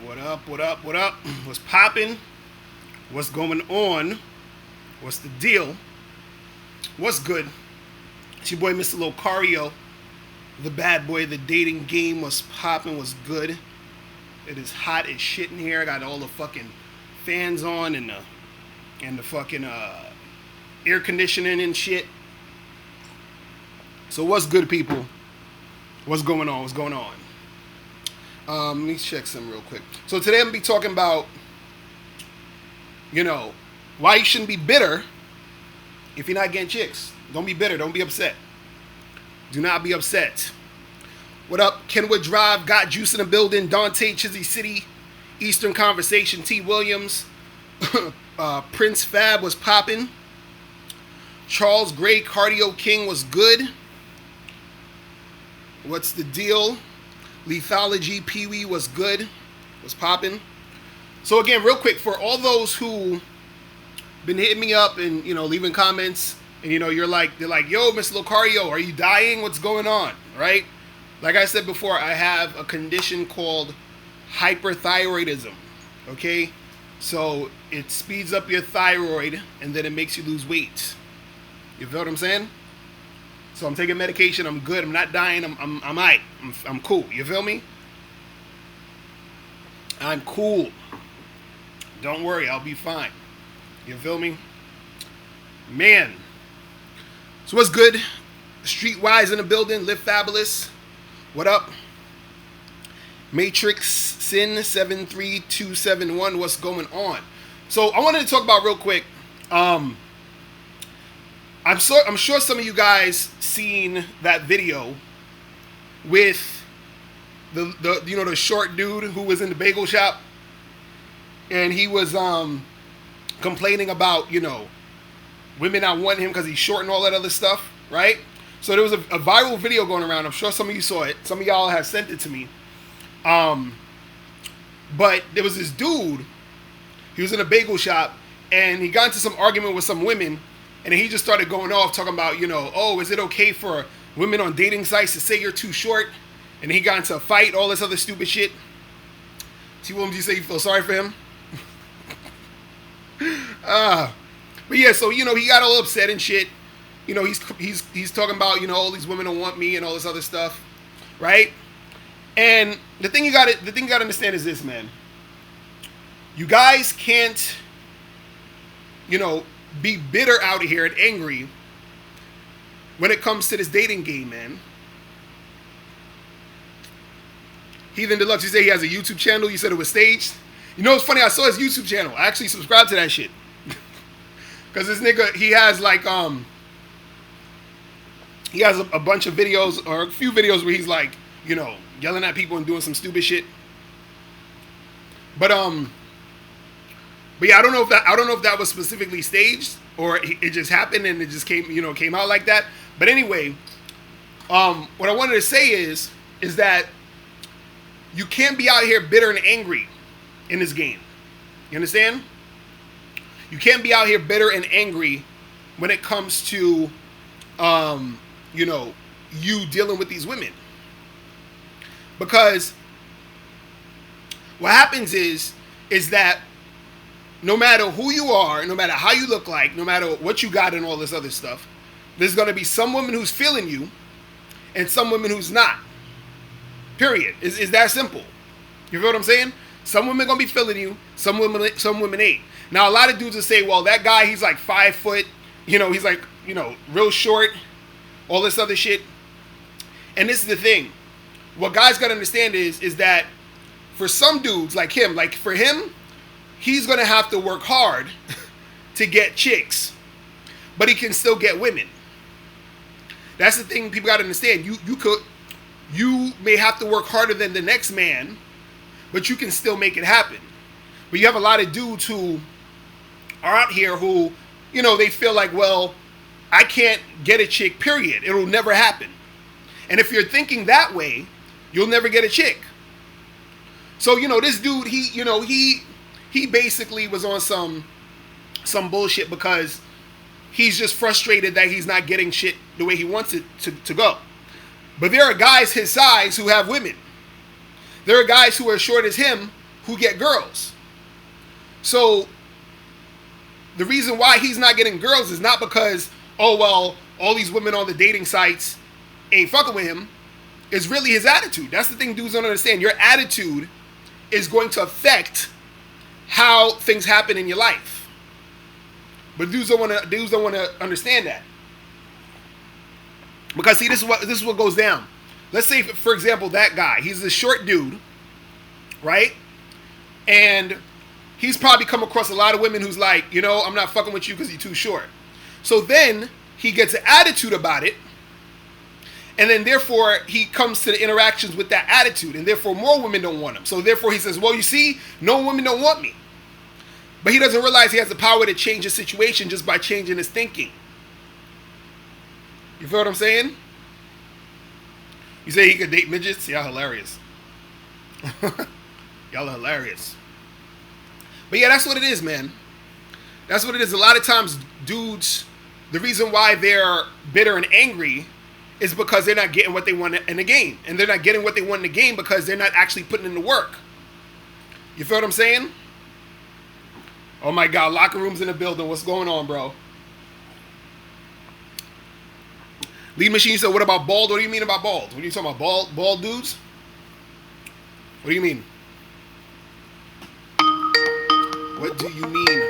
What up? What up? What up? What's poppin'? What's going on? What's the deal? What's good? It's your boy, Mr. Locario, the bad boy. The dating game was poppin'. Was good. It is hot as shit in here. I got all the fucking fans on and the fucking air conditioning and shit. So what's good, people? What's going on? What's going on? Let me check some real quick. So today I'm gonna be talking about, why you shouldn't be bitter if you're not getting chicks. Don't be bitter. Don't be upset. Do not be upset. What up? Kenwood Drive, Got Juice in the building. Dante, Chizzy City, Eastern Conversation, T. Williams, Prince Fab was popping. Charles Gray, Cardio King was good. What's the deal? Lethology, Pee Wee was good. Was popping. So again, real quick, for all those who been hitting me up and leaving comments, and they're like, yo, Mr. Locario, are you dying? What's going on? Right? Like I said before, I have a condition called hyperthyroidism. Okay? So it speeds up your thyroid and then it makes you lose weight. You feel what I'm saying? So I'm taking medication. I'm good. I'm not dying. I'm alright. I'm cool. You feel me? I'm cool. Don't worry. I'll be fine. You feel me? Man. So what's good? Streetwise in the building. Live Fabulous. What up? Matrix Sin 73271. What's going on? So I wanted to talk about real quick. I'm sure some of you guys seen that video with the short dude who was in the bagel shop, and he was complaining about women not wanting him because he's short and all that other stuff, right? So there was a viral video going around. I'm sure some of you saw it. Some of y'all have sent it to me. But there was this dude. He was in a bagel shop, and he got into some argument with some women. And then he just started going off talking about, oh, is it okay for women on dating sites to say you're too short? And he got into a fight, all this other stupid shit. T. Williams, you say you feel sorry for him? But yeah, so, he got all upset and shit. He's talking about, all these women don't want me and all this other stuff, right? And the thing you got to understand is this, man. You guys can't, be bitter out here and angry when it comes to this dating game, man. Heathen Deluxe, you say he has a YouTube channel. You said it was staged. It's funny. I saw his YouTube channel. I actually subscribed to that shit. Because this nigga, he has he has a bunch of videos, or a few videos where he's yelling at people and doing some stupid shit. But yeah, I don't know if that was specifically staged or it just happened and it just came out like that. But anyway, what I wanted to say is that you can't be out here bitter and angry in this game. You understand? You can't be out here bitter and angry when it comes to, you dealing with these women. Because what happens is that no matter who you are, no matter how you look like, no matter what you got and all this other stuff, there's going to be some woman who's feeling you and some women who's not. Period. It's that simple. You feel what I'm saying? Some women going to be feeling you, some women ain't. Now, a lot of dudes will say, well, that guy, he's like 5 foot, he's like, real short, all this other shit. And this is the thing. What guys got to understand is that for some dudes like him, for him, he's going to have to work hard to get chicks, but he can still get women. That's the thing people got to understand. You may have to work harder than the next man, but you can still make it happen. But you have a lot of dudes who are out here who, they feel like, well, I can't get a chick, period. It'll never happen. And if you're thinking that way, you'll never get a chick. So, this dude, he basically was on some bullshit because he's just frustrated that he's not getting shit the way he wants it to go. But there are guys his size who have women. There are guys who are short as him who get girls. So the reason why he's not getting girls is not because, oh well, all these women on the dating sites ain't fucking with him. It's really his attitude. That's the thing dudes don't understand. Your attitude is going to affect how things happen in your life. But dudes don't want to understand that. Because see, this is what goes down. Let's say, for example, that guy, he's a short dude, right? And he's probably come across a lot of women who's like, you know, I'm not fucking with you because you're too short. So then he gets an attitude about it, and then therefore he comes to the interactions with that attitude, and therefore more women don't want him. So therefore he says, well, you see, no women don't want me. But he doesn't realize he has the power to change his situation just by changing his thinking. You feel what I'm saying? You say he could date midgets? Y'all hilarious. Y'all are hilarious. But yeah, that's what it is, man. That's what it is. A lot of times, dudes, the reason why they're bitter and angry is because they're not getting what they want in the game. And they're not getting what they want in the game because they're not actually putting in the work. You feel what I'm saying? Oh my God, locker rooms in the building. What's going on, bro? Lead Machine said, what about bald? What do you mean about bald? What are you talking about? Bald dudes? What do you mean? What do you mean?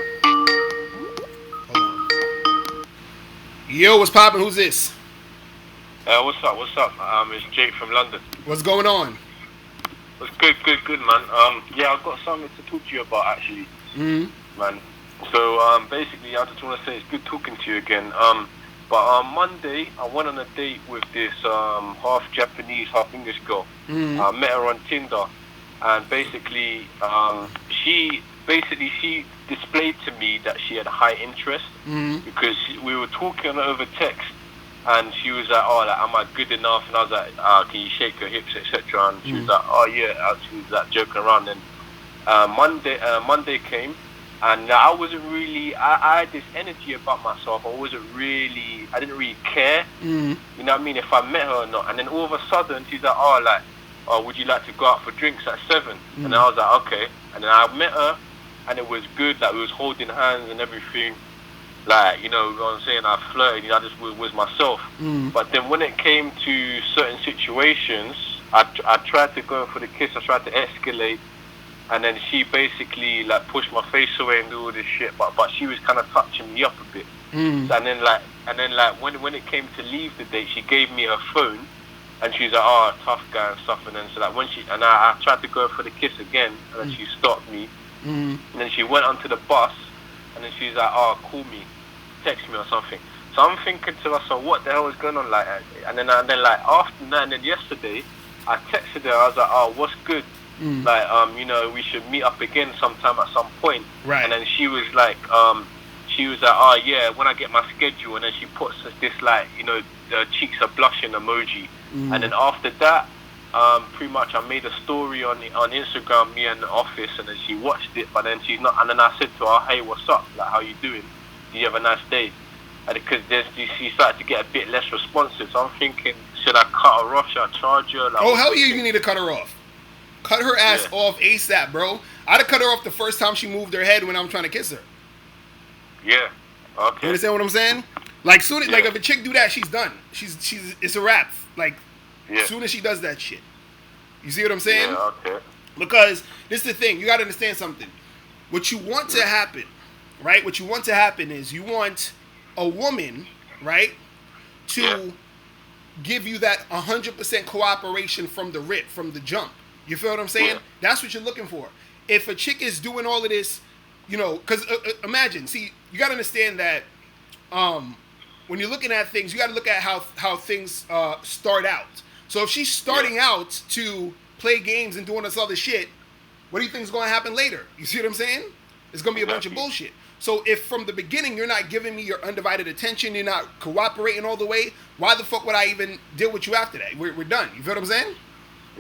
Hold on. Yo, what's poppin'? Who's this? What's up? It's Jake from London. What's going on? What's good, man. Yeah, I've got something to talk to you about, actually. Man. So, basically, I just want to say it's good talking to you again. But on Monday, I went on a date with this half Japanese, half English girl. I met her on Tinder, and basically, she displayed to me that she had high interest because we were talking over text, and she was like, "Oh, like, am I good enough?" And I was like, "Can you shake your hips, etc." And she was like, "Oh yeah," she was like joking around. And Monday came. And I wasn't really, I had this energy about myself. I didn't really care. You know what I mean? If I met her or not. And then all of a sudden, she's like, would you like to go out for drinks at 7? And I was like, okay. And then I met her, and it was good. Like, we was holding hands and everything. Like, you know what I'm saying? I flirted, I just was myself. But then when it came to certain situations, I tried to go for the kiss. I tried to escalate. And then she basically like pushed my face away and do all this shit, but she was kind of touching me up a bit. And then when it came to leave the date, she gave me her phone, and she was like, "Oh, tough guy" and stuff. And then so like when I tried to go for the kiss again, and then she stopped me. And then she went onto the bus, and then she was like, "Oh, call me, text me or something." So I'm thinking to myself, what the hell is going on like? And then like after that, and then yesterday, I texted her. I was like, "Oh, what's good? Like, you know, we should meet up again sometime at some point." Right. And then she was like, "Oh yeah, when I get my schedule." And then she puts this like, you know, the cheeks are blushing emoji. And then after that, pretty much I made a story on Instagram, me in the office, and then she watched it. But then she's not. And then I said to her, "Hey, what's up? Like, how you doing? Do you have a nice day?" And because she started to get a bit less responsive. So I'm thinking, should I cut her off? Should I charge her? Like, oh hell yeah, you need to cut her off. Cut her ass off ASAP, bro. I'd have cut her off the first time she moved her head when I'm trying to kiss her. Yeah. Okay. You understand what I'm saying? Like soon as like if a chick do that, she's done. She's it's a wrap. Like as soon as she does that shit. You see what I'm saying? Yeah, okay. Because this is the thing, you gotta understand something. What you want to happen, right? What you want to happen is you want a woman, right, to give you that 100% cooperation from the rip, from the jump. You feel what I'm saying? That's what you're looking for. If a chick is doing all of this, you know, because imagine, see, you got to understand that when you're looking at things, you got to look at how things start out. So if she's starting out to play games and doing this other shit, what do you think is going to happen later? You see what I'm saying? It's going to be a bunch of bullshit. So if from the beginning you're not giving me your undivided attention, you're not cooperating all the way, why the fuck would I even deal with you after that? We're done. You feel what I'm saying?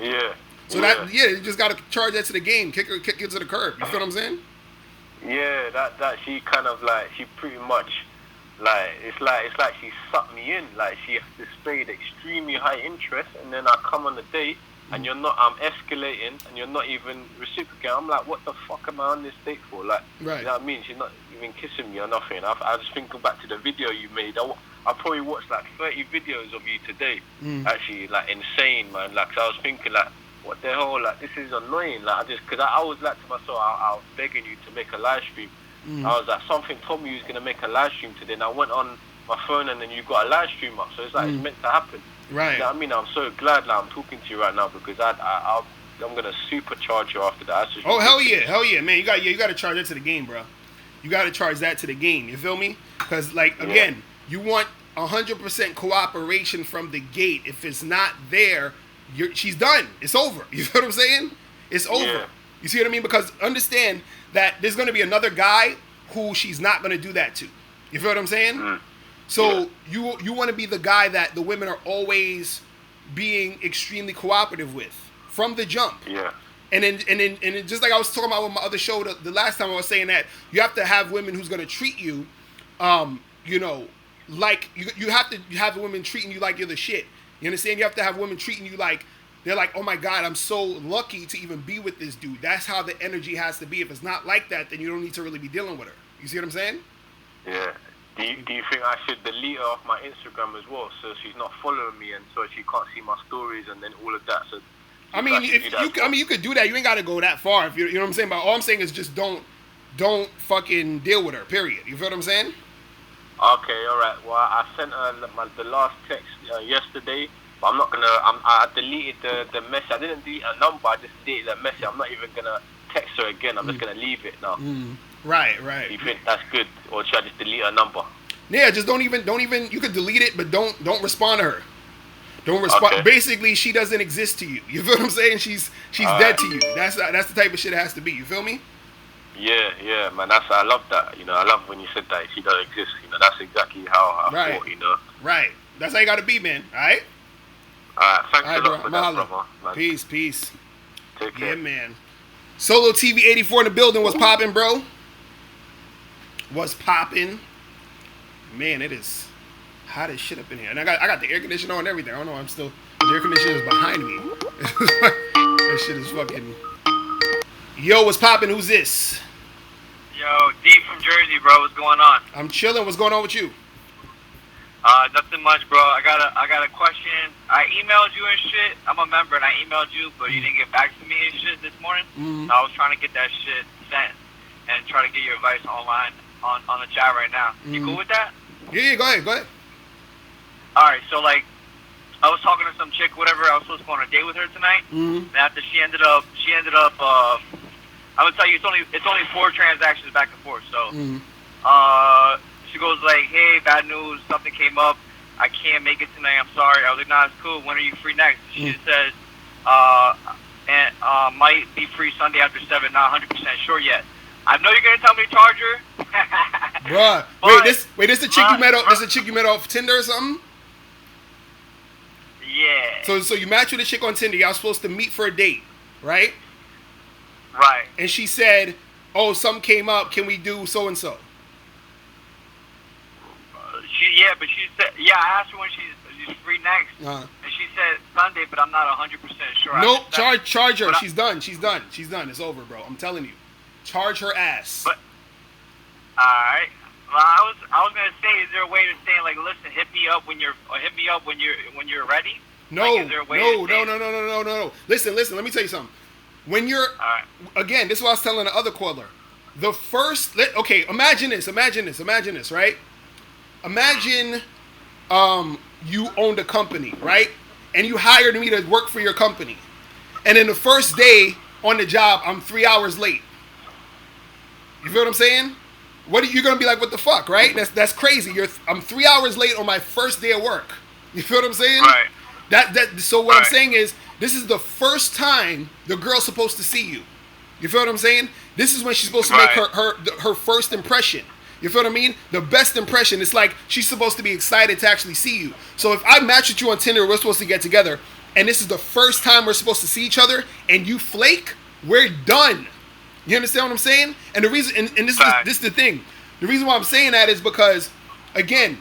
Yeah. So you just gotta charge that to the game, kick her to the curb. You feel what I'm saying? Yeah, that she kind of like, she pretty much like it's like she sucked me in. Like she displayed extremely high interest, and then I come on the date, and you're not escalating, and you're not even reciprocating. I'm like, what the fuck am I on this date for? Like, Right. you know what I mean? She's not even kissing me or nothing. I was thinking back to the video you made. I probably watched like 30 videos of you today. Actually, like insane, man. Like, so I was thinking like, what the hell? Like, this is annoying. Like, because I was like to myself, I was begging you to make a live stream. I was like, something told me you was gonna make a live stream today, and I went on my phone, and then you got a live stream up. So it's like it's meant to happen. Right. You know what I mean? I'm so glad that I'm talking to you right now, because I'm gonna supercharge you after that. Oh, hell yeah, man. You got to charge that to the game, bro. You got to charge that to the game. You feel me? Because like again, you want 100% cooperation from the gate. If it's not there, she's done. It's over. You feel what I'm saying? It's over. Yeah. You see what I mean? Because understand that there's going to be another guy who she's not going to do that to. You feel what I'm saying? So you want to be the guy that the women are always being extremely cooperative with from the jump. Yeah. And then just like I was talking about with my other show the last time, I was saying that you have to have women who's going to treat you, you know, like you have to have women treating you like you're the shit. You understand? You have to have women treating you like they're like, oh my God, I'm so lucky to even be with this dude. That's how the energy has to be. If it's not like that, then you don't need to really be dealing with her. You see what I'm saying? Yeah. Do you think I should delete her off my Instagram as well, so she's not following me and so she can't see my stories and then all of that? So I mean, you could do that. You ain't got to go that far. If you know what I'm saying. But all I'm saying is just don't fucking deal with her. Period. You feel what I'm saying? Okay, all right. Well, I sent her the last text yesterday, but I'm not gonna. I deleted the message. I didn't delete her number. I just deleted the message. I'm not even gonna text her again. I'm just gonna leave it now. Right. Do you think that's good, or should I just delete her number? Yeah, just don't even. You could delete it, but don't respond to her. Don't respond. Okay. Basically, she doesn't exist to you. You feel what I'm saying? She's dead to you. That's the type of shit it has to be. You feel me? Yeah, man. I love that. You know, I love when you said that she doesn't exist. You know, that's exactly how I thought. You know. Right. That's how you got to be, man. All right. Thanks a lot for that, brother. Man. Peace. Take care. Yeah, man. Solo TV 84 in the building. Was popping, bro? Was popping. Man, it is hot as shit up in here, and I got the air conditioner on and everything. I don't know. The air conditioner is behind me. That shit is fucking. Yo, what's popping? Who's this? Yo, Deep from Jersey, bro. What's going on? I'm chilling. What's going on with you? Nothing much, bro. I got a question. I emailed you and shit. I'm a member, and I emailed you, but you didn't get back to me and shit this morning. So I was trying to get that shit sent and try to get your advice online on the chat right now. You cool with that? Yeah. Go ahead. All right. So like, I was talking to some chick, whatever. I was supposed to go on a date with her tonight. And after she ended up. I would tell you it's only 4 transactions back and forth. So, she goes like, "Hey, bad news. Something came up. I can't make it tonight. I'm sorry." I was like, "Nah, it's cool. When are you free next?" She just says, might be free Sunday after 7. Not 100% sure yet. I know you're gonna tell me to charge her, bruh. This the chick you met off. This the chick you met off Tinder or something? Yeah. So you match with a chick on Tinder. Y'all supposed to meet for a date, right? Right. And she said, "Oh, something came up. Can we do so and so?" She said, I asked her when she's free next, and she said Sunday, but I'm not 100% sure. Nope, charge her. She's done. It's over, bro. I'm telling you, charge her ass. But all right. Well, I was gonna say, is there a way to say like, listen, hit me up when you're ready? No, like, is there a way no. Listen. Let me tell you something. When you're again, this is what I was telling the other caller. The first, imagine this, right? Imagine you owned a company, right? And you hired me to work for your company. And then the first day on the job, I'm 3 hours late. You feel what I'm saying? You're gonna be like, what the fuck, right? That's crazy. I'm 3 hours late on my first day of work. You feel what I'm saying? Right. So what I'm saying is, this is the first time the girl's supposed to see you. You feel what I'm saying? This is when she's supposed to make her first impression. You feel what I mean? The best impression. It's like she's supposed to be excited to actually see you. So if I match with you on Tinder, we're supposed to get together, and this is the first time we're supposed to see each other, and you flake, we're done. You understand what I'm saying? And the reason, and this is the thing. The reason why I'm saying that is because, again,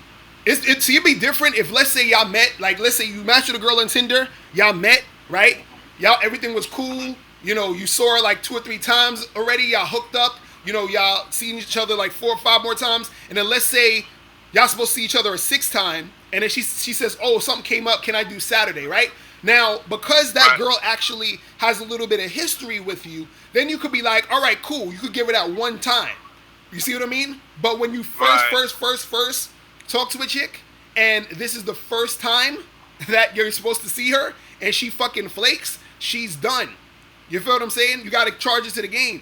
it'd be different if, let's say y'all met, like let's say you matched with a girl on Tinder, y'all met, right? y'all, everything was cool. You know, you saw her like 2 or 3 times already. Y'all hooked up. You know, y'all seen each other like 4 or 5 more times. And then let's say y'all supposed to see each other a 6th time. And then she says, oh, something came up. Can I do Saturday, right? Now, because that girl actually has a little bit of history with you, then you could be like, all right, cool. You could give her that one time. You see what I mean? But when you first talk to a chick, and this is the first time that you're supposed to see her, and she fucking flakes, she's done. You feel what I'm saying? You got to charge it to the game.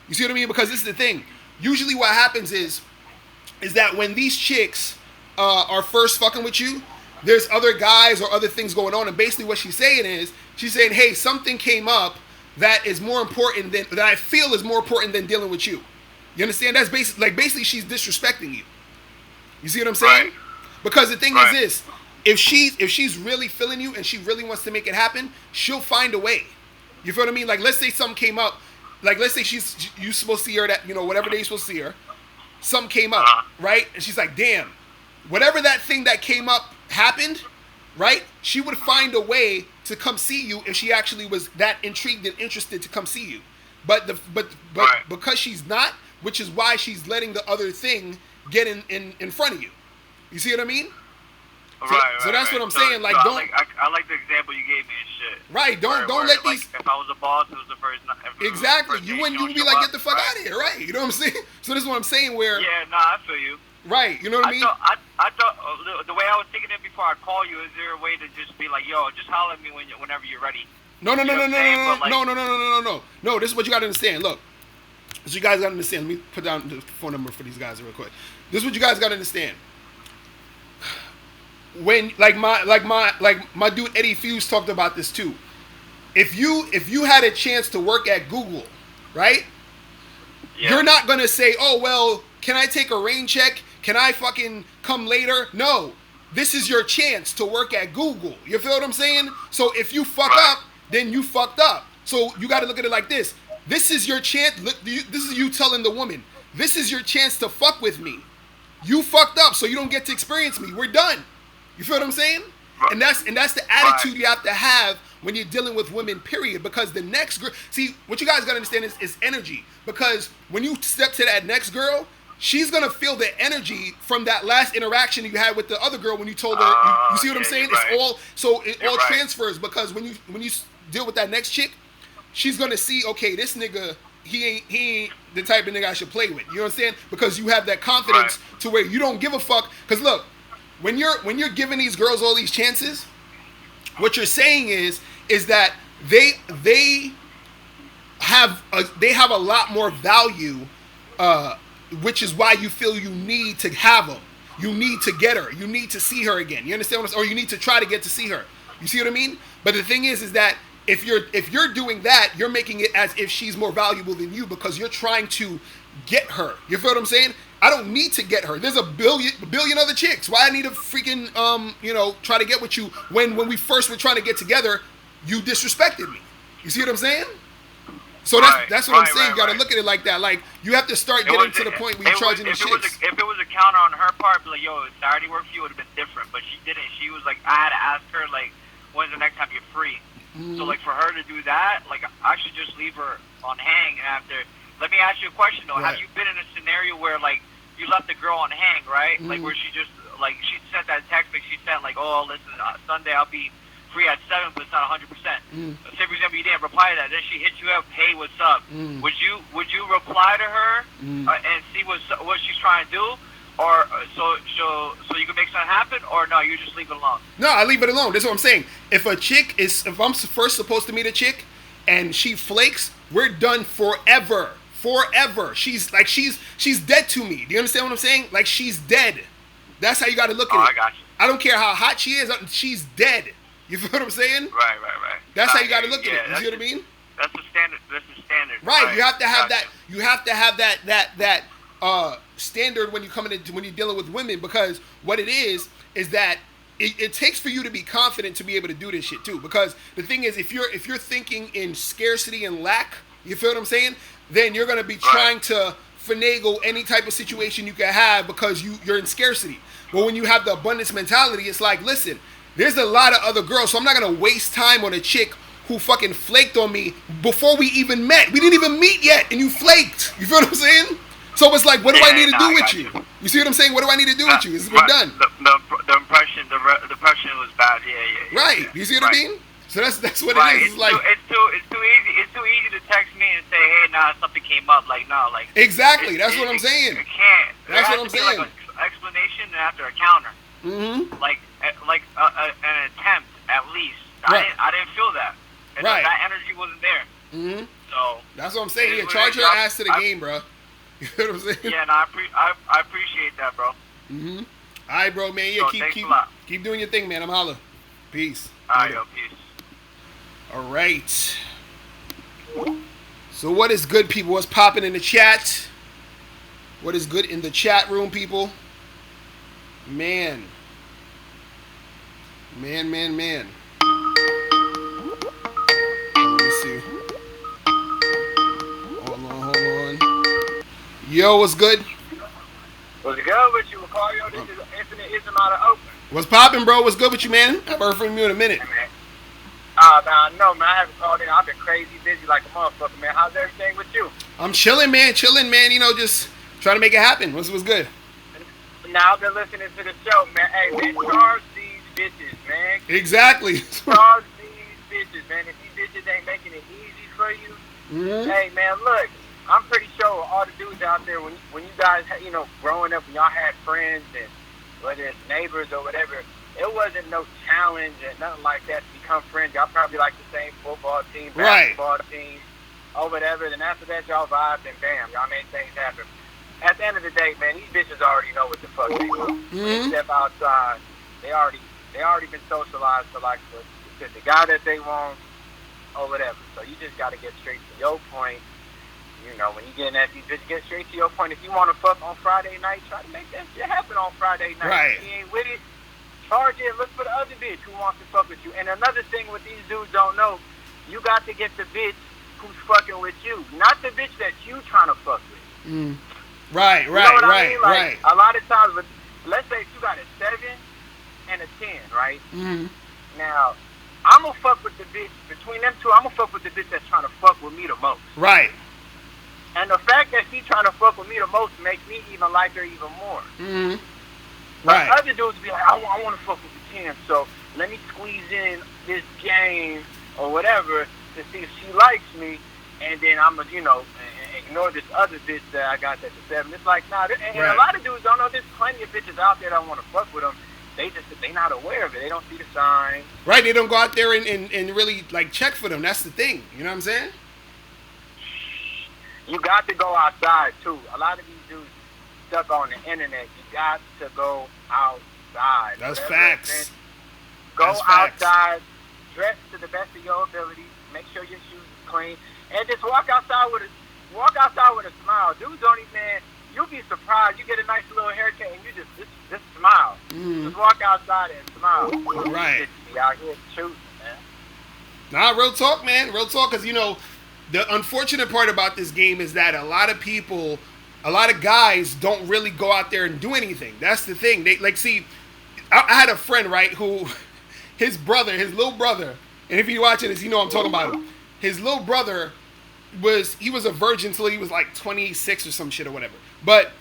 You see what I mean? Because this is the thing. Usually what happens is that when these chicks are first fucking with you, there's other guys or other things going on, and basically what she's saying is, she's saying, hey, something came up that is more important that I feel is more important than dealing with you. You understand? That's basically she's disrespecting you. You see what I'm saying? Right. Because the thing is this, if she's really feeling you and she really wants to make it happen, she'll find a way. You feel what I mean? Like, let's say something came up, like let's say you supposed to see her that, you know, whatever day you're supposed to see her, something came up, right? And she's like, damn, whatever that thing that came up happened, right? She would find a way to come see you if she actually was that intrigued and interested to come see you. But because she's not, which is why she's letting the other thing get in front of you. You see what I mean? So that's what I'm saying. Like, don't. I like the example you gave me and shit. Right. Don't let these. Like, if I was a boss, it was the first. Exactly. You wouldn't be like, get the fuck out of here, right? You know what I'm saying? So this is what I'm saying. Where. Yeah. Nah, I feel you. Right. You know what I mean? I thought the way I was thinking it before I call you, is there a way to just be like, yo, just holler at me whenever you're ready? No. No. This is what you got to understand. Look. This is what you guys got to understand. Let me put down the phone number for these guys real quick. This is what you guys got to understand. When my dude Eddie Fuse talked about this too. If you had a chance to work at Google, right? Yeah. You're not gonna say, oh well, can I take a rain check? Can I fucking come later? No. This is your chance to work at Google. You feel what I'm saying? So if you fuck up, then you fucked up. So you got to look at it like this. This is your chance. This is you telling the woman, this is your chance to fuck with me. You fucked up, so you don't get to experience me. We're done. You feel what I'm saying? And that's the attitude you have to have when you're dealing with women, period. Because the next girl, see, what you guys gotta understand is energy. Because when you step to that next girl, she's gonna feel the energy from that last interaction you had with the other girl when you told her. You see what I'm saying? It all transfers. Because when you deal with that next chick, she's gonna see, okay, this nigga, he ain't the type of nigga I should play with. You know what I'm saying? Because you have that confidence to where you don't give a fuck. Because look, when you're giving these girls all these chances, what you're saying is that they have a lot more value, which is why you feel you need to have them. You need to get her. You need to see her again. You understand what I'm saying? Or you need to try to get to see her. You see what I mean? But the thing is that if you're doing that, you're making it as if she's more valuable than you because you're trying to get her. You feel what I'm saying? I don't need to get her. There's a billion other chicks. Why I need to freaking try to get with you when we first were trying to get together, you disrespected me. You see what I'm saying? So that's what I'm saying. You gotta look at it like that. Like you have to start getting to the point where you're charging the chicks. If it was a counter on her part, like, yo, Saturday work for you, would have been different. But she didn't. She was like, I had to ask her, like, when's the next time you're free? Mm-hmm. So like for her to do that, like I should just leave her on hang after. Let me ask you a question though. Right. Have you been in a scenario where like you left the girl on hang, right? Mm-hmm. Like where she just like she sent that text, but she sent like, oh, listen, Sunday I'll be free at 7, but it's not 100%. Mm. Say for example, you didn't reply to that. Then she hit you up, hey, what's up? Mm. Would you reply to her and see what she's trying to do, or so you can make something happen, or no, you just leave it alone? No, I leave it alone. That's what I'm saying. If I'm first supposed to meet a chick and she flakes, we're done forever. Forever. She's dead to me. Do you understand what I'm saying? Like she's dead. That's how you got to look at it. I got you. I don't care how hot she is. She's dead. You feel what I'm saying? Right. That's how you got to look at it. You see what I mean? That's the standard. Right. You have to have that. You have to have that standard when you're dealing with women, because what it is that it takes for you to be confident to be able to do this shit too. Because the thing is, if you're thinking in scarcity and lack, you feel what I'm saying? Then you're gonna be trying to finagle any type of situation you can have because you're in scarcity. But when you have the abundance mentality, it's like, listen, there's a lot of other girls, so I'm not gonna waste time on a chick who fucking flaked on me before we even met. We didn't even meet yet, and you flaked. You feel what I'm saying? So it's like, what do I need to do with you? You see what I'm saying? What do I need to do with you? We're done. The impression was bad. Yeah. Right. You see what I mean? So that's what right. it is. It's too easy to text me and say, hey, something came up. Like, no, like. Exactly. That's what I'm saying. It can't. That's what I'm saying. Like an explanation after a counter. Mm-hmm. Like an attempt at least. Right. I didn't feel that. And right. That energy wasn't there. Mm-hmm. So. That's what I'm saying. Yeah, charge your ass to the game, bro. You know what I'm saying? Yeah, no, I appreciate that, bro. Mm-hmm. All right, bro, man. Yeah, so keep doing your thing, man. I'm holla. Peace. All right, yo, peace. All right. So what is good, people? What's popping in the chat? What is good in the chat room, people? Man. Let me see. Hold on. Yo, what's good? What's good with you, Locario? This is Infinite Ism out of Oakland. What's popping, bro? What's good with you, man? I've heard from you in a minute. Hey, man. No, man. I haven't called in. I've been crazy busy like a motherfucker, man. How's everything with you? I'm chilling, man. You know, just trying to make it happen. What's good? Now I've been listening to the show, man. Hey, man, charge these bitches, man. Exactly. Charge these bitches, man. If these bitches ain't making it easy for you, hey, man, look. I'm pretty sure all the dudes out there, when you guys, you know, growing up, when y'all had friends and whether it's neighbors or whatever, it wasn't no challenge and nothing like that to become friends. Y'all probably like the same football team, basketball team, or whatever. Then after that, y'all vibed and bam, y'all made things happen. At the end of the day, man, these bitches already know what the fuck they do. When they step outside, they already been socialized to like the guy that they want or whatever. So you just got to get straight to your point. You know, when you getting at these bitches, get straight to your point. If you want to fuck on Friday night, try to make that shit happen on Friday night. Right. If you ain't with it, charge it and look for the other bitch who wants to fuck with you. And another thing what these dudes don't know, you got to get the bitch who's fucking with you, not the bitch that you trying to fuck with. Right, you know what I mean? Like, right. A lot of times, let's say if you got a 7 and a 10, right? Now, I'm going to fuck with the bitch, between them two, I'm going to fuck with the bitch that's trying to fuck with me the most. Right. And the fact that she's trying to fuck with me the most makes me even like her even more. Right. But other dudes be like, I want to fuck with the 10, so let me squeeze in this game or whatever to see if she likes me, and then I'm going to, you know, ignore this other bitch that I got that's a 7. It's like, nah, and a lot of dudes don't know there's plenty of bitches out there that want to fuck with them. They not aware of it. They don't see the signs. Right, they don't go out there and really, like, check for them. That's the thing. You know what I'm saying? You got to go outside, too. A lot of these dudes stuck on the internet. You got to go outside. That's facts. Go outside, dress to the best of your ability, make sure your shoes is clean, and just walk outside with a smile. Dudes don't even, man, you'll be surprised. You get a nice little haircut and you just smile. Just walk outside and smile. Right. You just be out here shooting, man. Nah, real talk, man. Real talk, because, you know, the unfortunate part about this game is that a lot of guys don't really go out there and do anything. That's the thing. They, like, see, I had a friend, right, who, his little brother, and if you're watching this, you know I'm talking about him. His little brother was a virgin until he was like 26 or some shit or whatever. But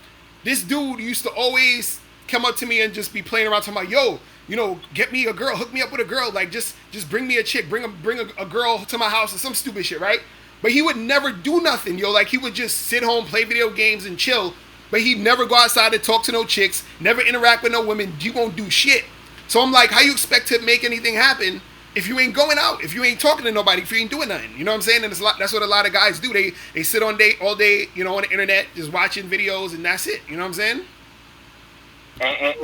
this dude used to always come up to me and just be playing around talking about, yo, you know, get me a girl, hook me up with a girl, like just bring me a chick, bring a girl to my house or some stupid shit, right? But he would never do nothing, yo. Like, he would just sit home, play video games, and chill. But he'd never go outside and talk to no chicks, never interact with no women. You won't do shit. So I'm like, how you expect to make anything happen if you ain't going out, if you ain't talking to nobody, if you ain't doing nothing? You know what I'm saying? And that's what a lot of guys do. They sit all day, you know, on the internet, just watching videos, and that's it. You know what I'm saying? And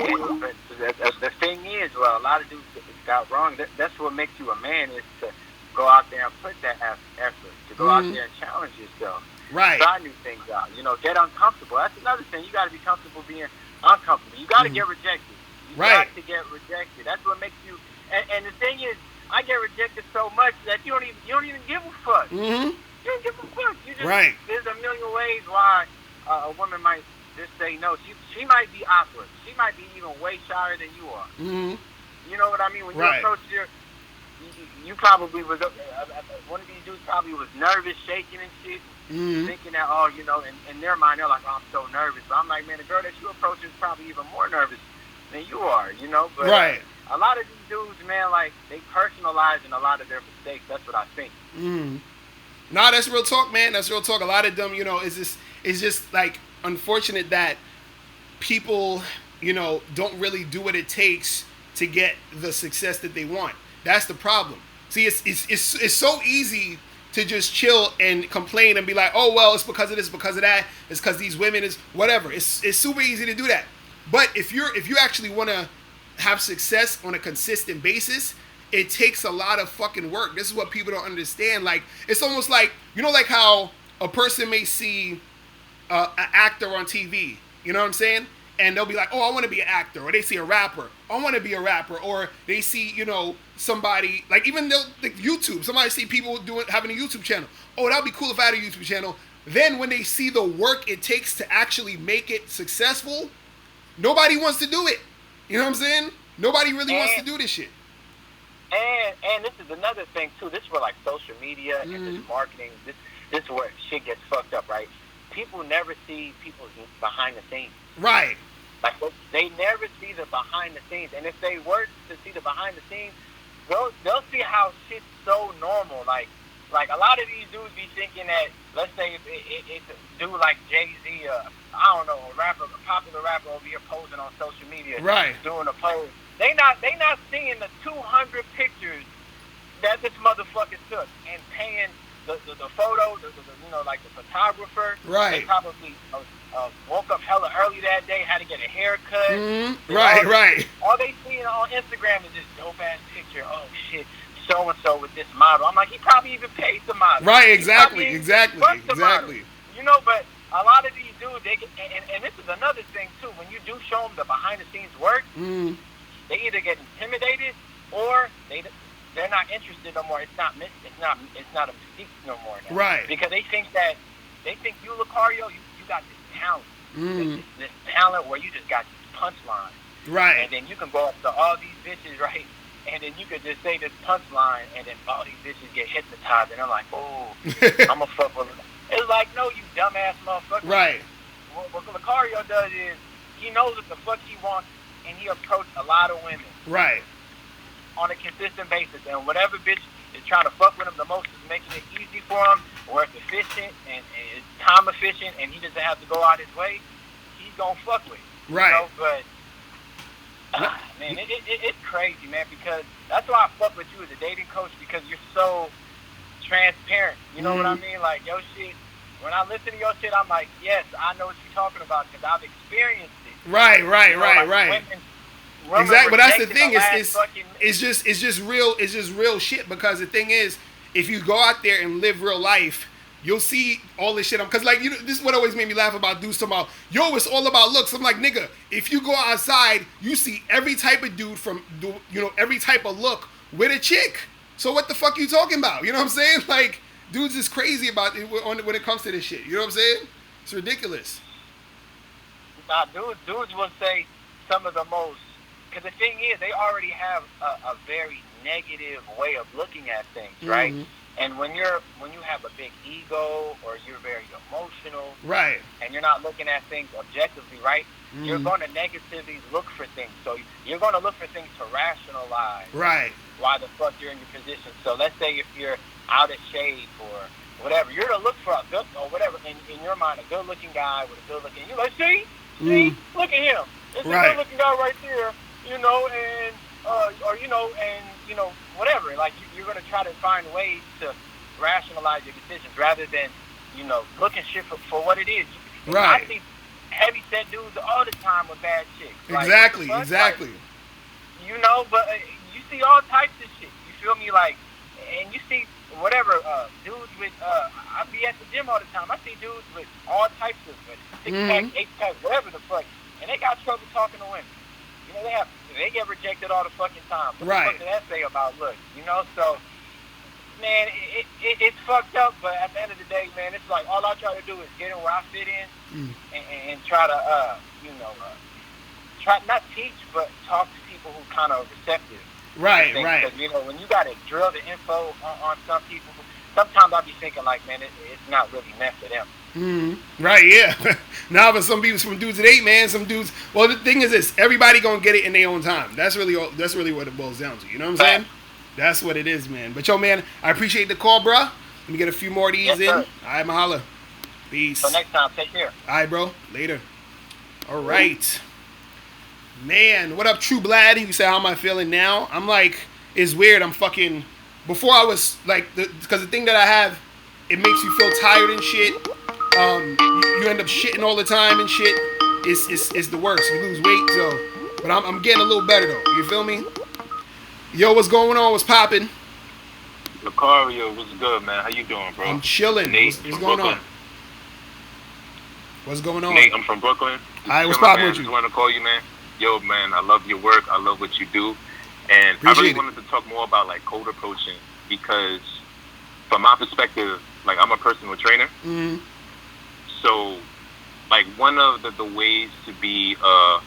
the thing is, well, a lot of dudes got wrong. That's what makes you a man, is to go out there and put that effort, to go out there and challenge yourself. Right. Try new things out. You know, get uncomfortable. That's another thing. You got to be comfortable being uncomfortable. You got to get rejected. You got to get rejected. That's what makes you. And the thing is, I get rejected so much that you don't even give a fuck. You don't give a fuck. You just, there's a million ways why a woman might just say no. She might be awkward. She might be even way shyer than you are. You know what I mean? When you approach you probably was one of these dudes probably was nervous, shaking and shit, thinking that in their mind they're like, oh, I'm so nervous. But I'm like, man, the girl that you approach is probably even more nervous than you are, But right. A lot of these dudes, man, like they personalizing a lot of their mistakes. That's what I think. Nah, that's real talk, man. That's real talk. A lot of them, it's just like unfortunate that people, don't really do what it takes to get the success that they want. That's the problem. See, it's so easy to just chill and complain and be like, oh well, it's because of this, because of that, it's because these women is whatever. It's super easy to do that. But if you actually want to have success on a consistent basis, it takes a lot of fucking work. This is what people don't understand. Like, it's almost like, like how a person may see an actor on TV. You know what I'm saying? And they'll be like, oh, I want to be an actor. Or they see a rapper. I want to be a rapper. Or they see, somebody, like even like YouTube. Somebody see people having a YouTube channel. Oh, that would be cool if I had a YouTube channel. Then when they see the work it takes to actually make it successful, nobody wants to do it. You know what I'm saying? Nobody really wants to do this shit. And this is another thing too. This is where like social media and this marketing. This is where shit gets fucked up, right? People never see people's behind the scenes. Right. Like they never see the behind the scenes. And if they were to see the behind the scenes, they'll see how shit's so normal. Like a lot of these dudes be thinking that, let's say it's a dude like Jay-Z, I don't know, a popular rapper over here posing on social media, right, doing a pose. They not seeing the 200 pictures that this motherfucker took and paying the photo, like the photographer. Right. They probably woke up hella early that day, had to get a haircut. Right. All they see on Instagram is this dope ass picture. Oh shit, so and so with this model. I'm like, he probably even paid the model. Right. Exactly. Model. But a lot of these dudes, they get, and this is another thing too. When you do show them the behind the scenes work, they either get intimidated or they're not interested no more. It's not a mystique no more now. Right. Because they think you, Locario, you got this talent. This talent where you just got this punchline. Right. And then you can go up to all these bitches, right? And then you could just say this punchline, and then all these bitches get hypnotized, and they're like, oh, I'm a fuck with them. It's like, no, you dumbass motherfucker. Right. What Locario does is he knows what the fuck he wants, and he approached a lot of women. Right. On a consistent basis. And whatever bitch is trying to fuck with him the most is making it easy for him, or it's efficient, and it's time efficient, and he doesn't have to go out his way, he's going to fuck with it. Right. But, man, it's crazy, man, because that's why I fuck with you as a dating coach, because you're so transparent. You know what I mean? Like, your shit, when I listen to your shit, I'm like, yes, I know what you're talking about, because I've experienced it. Right. Women exactly, but that's the thing. It's just real shit. Because the thing is, if you go out there and live real life, you'll see all this shit. Because this is what always made me laugh about dudes talking about, yo, it's all about looks. I'm like, nigga, if you go outside, you see every type of dude from every type of look with a chick. So what the fuck are you talking about? You know what I'm saying? Like, dudes is crazy about it when it comes to this shit. You know what I'm saying? It's ridiculous. Nah, dudes will say some of the most. Because the thing is, they already have a very negative way of looking at things, right? And when you have a big ego, or you're very emotional, right, and you're not looking at things objectively, right, you're going to negatively look for things. So you're going to look for things to rationalize, right, why the fuck you're in your position. So let's say if you're out of shape or whatever, you're going to look for a good, or whatever, in your mind, a good-looking guy with a good-looking, you're like, see, look at him. It's a good-looking guy right there. And whatever. Like, you're going to try to find ways to rationalize your decisions rather than, looking shit for what it is. Right. I see heavy set dudes all the time with bad chicks. Exactly. Like, but you see all types of shit. You feel me? Like, and you see whatever, dudes with, I be at the gym all the time. I see dudes with all types of, six-pack, eight-pack, whatever the fuck. And they got trouble talking to women. They get rejected all the fucking time. What the fuck did that say about looks? So, man, it's fucked up, but at the end of the day, man, it's like all I try to do is get in where I fit in and try to, try not teach, but talk to people who kind of receptive. Right, Because, when you got to drill the info on some people, sometimes I'll be thinking, like, man, it's not really meant for them. Right, yeah. Now, but some people, some dudes that ain't, man. Some dudes. Well, the thing is this: everybody gonna get it in their own time. That's really what it boils down to. You know what I'm saying? That's what it is, man. But yo, man, I appreciate the call, bro. Let me get a few more of these in. Sir. All right, mahalo. Peace. So next time, take care. All right, bro. Later. All right. Man, what up, True Blad? You say, how am I feeling now? I'm like, it's weird. I'm fucking. Before I was like, because the thing that I have, it makes you feel tired and shit. You end up shitting all the time and shit. It's the worst. You lose weight, so. But I'm getting a little better though. You feel me? Yo, what's going on? What's popping? Locario, what's good, man? How you doing, bro? I'm chilling. Nate, what's going on? What's going on? Nate, I'm from Brooklyn. All right, what's popping with you? Just want to call you, man. Yo, man, I love your work. I love what you do. And Appreciate I really it. wanted to talk more about, like, cold approaching because from my perspective, like, I'm a personal trainer. Mm-hmm. So, like, one of the ways to be a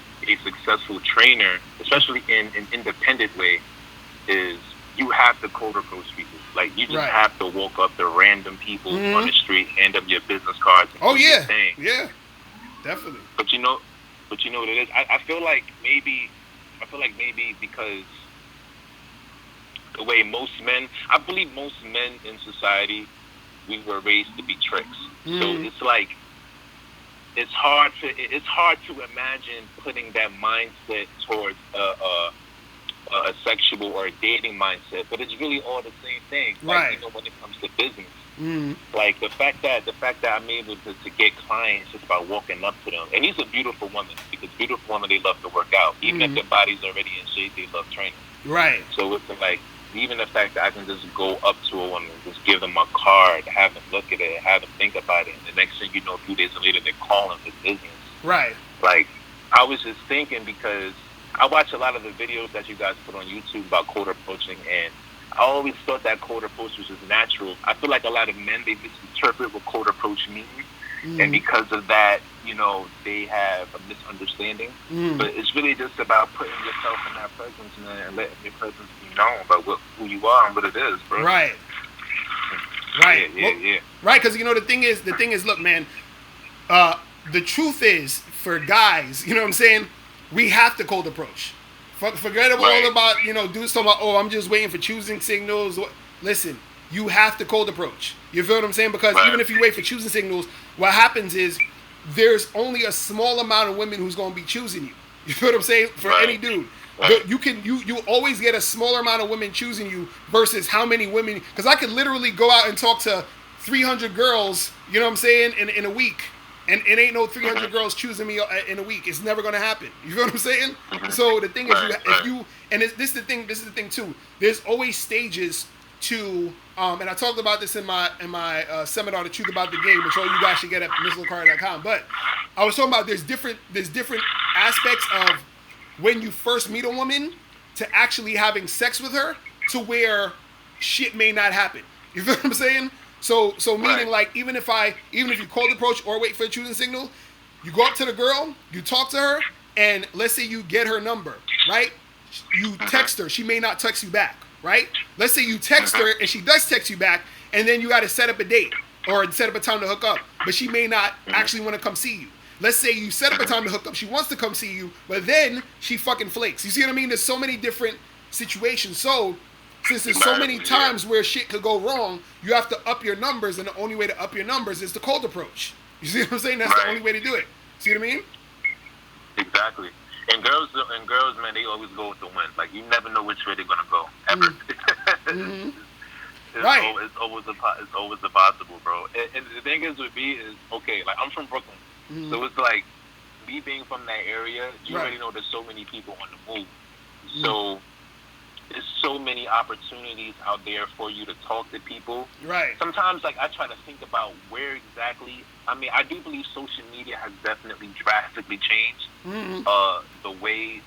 successful trainer, especially in an independent way, is you have to cold approach people. Like, you just Right. have to walk up to random people on the street, hand them your business cards. And Oh do your yeah, thing. yeah, definitely. But you know what it is? I feel like maybe because the way I believe most men in society, we were raised to be tricks. So it's like, it's hard to imagine putting that mindset towards a sexual or a dating mindset, but it's really all the same thing. Right. Like, when it comes to business. Like the fact that I'm able to get clients just by walking up to them, and these are beautiful women, because beautiful women, they love to work out, even if their body's already in shape, they love training. Right. So it's like, even the fact that I can just go up to a woman, just give them a card, have them look at it, have them think about it, and the next thing you know, 2 days later, they're calling for business. Right. Like, I was just thinking, because I watch a lot of the videos that you guys put on YouTube about cold approaching, and I always thought that cold approach was just natural. I feel like a lot of men, they misinterpret what cold approach means, and because of that, they have a misunderstanding. But it's really just about putting yourself in that presence, man, and letting your presence be known about who you are and what it is, bro. Right. Right. Yeah. Right, because the thing is, look, man. The truth is, for guys, you know what I'm saying, we have to cold approach. Forget all about, dudes talking about, oh, I'm just waiting for choosing signals. Listen, you have to cold approach. You feel what I'm saying? Because even if you wait for choosing signals, what happens is there's only a small amount of women who's going to be choosing you. You feel what I'm saying? For any dude. Right. You always get a smaller amount of women choosing you versus how many women, because I could literally go out and talk to 300 girls, you know what I'm saying, in a week. And it ain't no 300 girls choosing me in a week. It's never gonna happen. You feel what I'm saying? So the thing is, this is the thing too. There's always stages to, and I talked about this in my seminar, The Truth About the Game, which all you guys should get at MrLocario.com. But I was talking about there's different aspects of when you first meet a woman to actually having sex with her, to where shit may not happen. You feel what I'm saying? So meaning, like, even if you cold approach or wait for a choosing signal, you go up to the girl, you talk to her, and let's say you get her number, right? You text her, she may not text you back, right? Let's say you text her and she does text you back, and then you got to set up a date or set up a time to hook up, but she may not actually want to come see you. Let's say you set up a time to hook up, she wants to come see you, but then she fucking flakes. You see what I mean? There's so many different situations. So since there's so many times where shit could go wrong, you have to up your numbers, and the only way to up your numbers is the cold approach. You see what I'm saying? That's the only way to do it. See what I mean? Exactly. And girls, man, they always go with the win. Like, you never know which way they're gonna go ever. It's always a possible, bro. And the thing is with me is, okay, like, I'm from Brooklyn, so it's like, me being from that area, you already know there's so many people on the move. So there's so many opportunities out there for you to talk to people. Right. Sometimes, like, I try to think about where exactly. I mean, I do believe social media has definitely drastically changed the way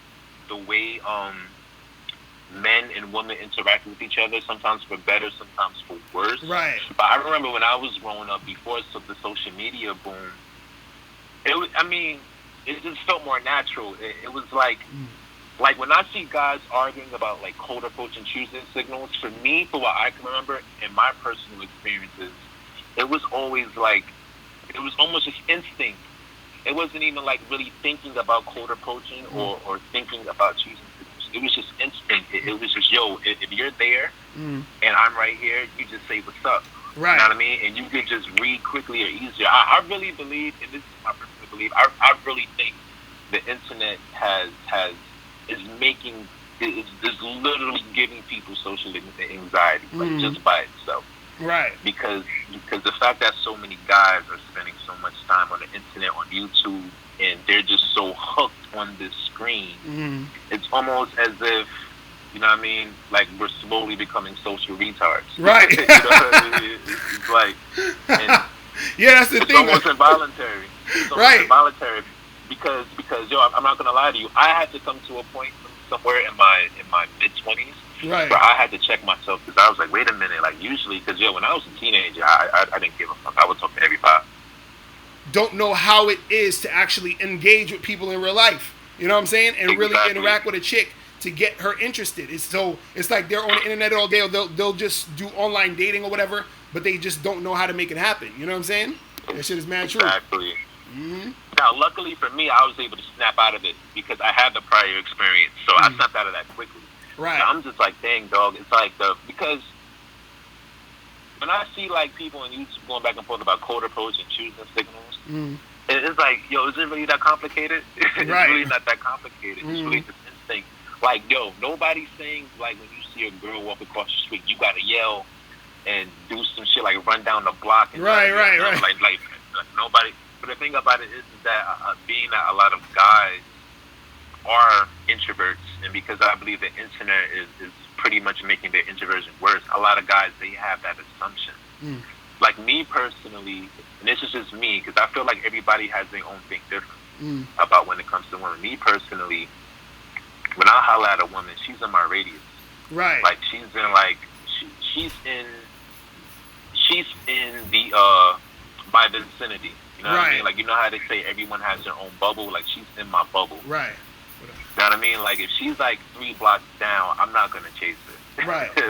men and women interact with each other. Sometimes for better, sometimes for worse. Right. But I remember when I was growing up, before the social media boom, it just felt more natural. It was like, like when I see guys arguing about like cold approach and choosing signals, for me, for what I can remember in my personal experiences, it was always like it was almost just instinct. It wasn't even like really thinking about cold approaching or thinking about choosing signals. It was just instinct. It was just, yo, if you're there and I'm right here, you just say what's up. Right. You know what I mean? And you could just read quickly or easier. I really believe, and this is my personal belief, I really think the internet is making, is literally giving people social anxiety, like just by itself. Right. Because the fact that so many guys are spending so much time on the internet, on YouTube, and they're just so hooked on this screen, it's almost as if, you know what I mean, like we're slowly becoming social retards. Right. You know what I mean? It's like, and yeah, that's the it's thing. Almost involuntary. It's almost right. involuntary because yo, I'm not gonna lie to you. I had to come to a point somewhere in my mid-20s right. where I had to check myself because I was like, wait a minute. Like usually, because when I was a teenager, I didn't give a fuck. I would talk to everybody. Don't know how it is to actually engage with people in real life. You know what I'm saying? And really interact with a chick to get her interested. It's like they're on the internet all day. Or they'll just do online dating or whatever, but they just don't know how to make it happen. You know what I'm saying? That shit is mad true. Exactly. Now, luckily for me, I was able to snap out of it because I had the prior experience, so I snapped out of that quickly. Right. So I'm just like, dang, dog. It's like because when I see like people on YouTube going back and forth about code approach and choosing signals, it's like, yo, is it really that complicated? It's really not that complicated. It's really just instinct. Like, yo, nobody's saying like when you see a girl walk across the street, you gotta yell and do some shit like run down the block. And right. Like nobody. But the thing about it is that being that a lot of guys are introverts, and because I believe the internet is pretty much making their introversion worse, a lot of guys, they have that assumption. Like me personally, and this is just me, because I feel like everybody has their own thing different about when it comes to women. Me personally, when I holler at a woman, she's in my radius. Right. Like she's in the my vicinity. You know what I mean? Like, you know how they say everyone has their own bubble? Like, she's in my bubble. Right. You know what I mean? Like, if she's, like, 3 blocks down, I'm not going to chase her. Right. If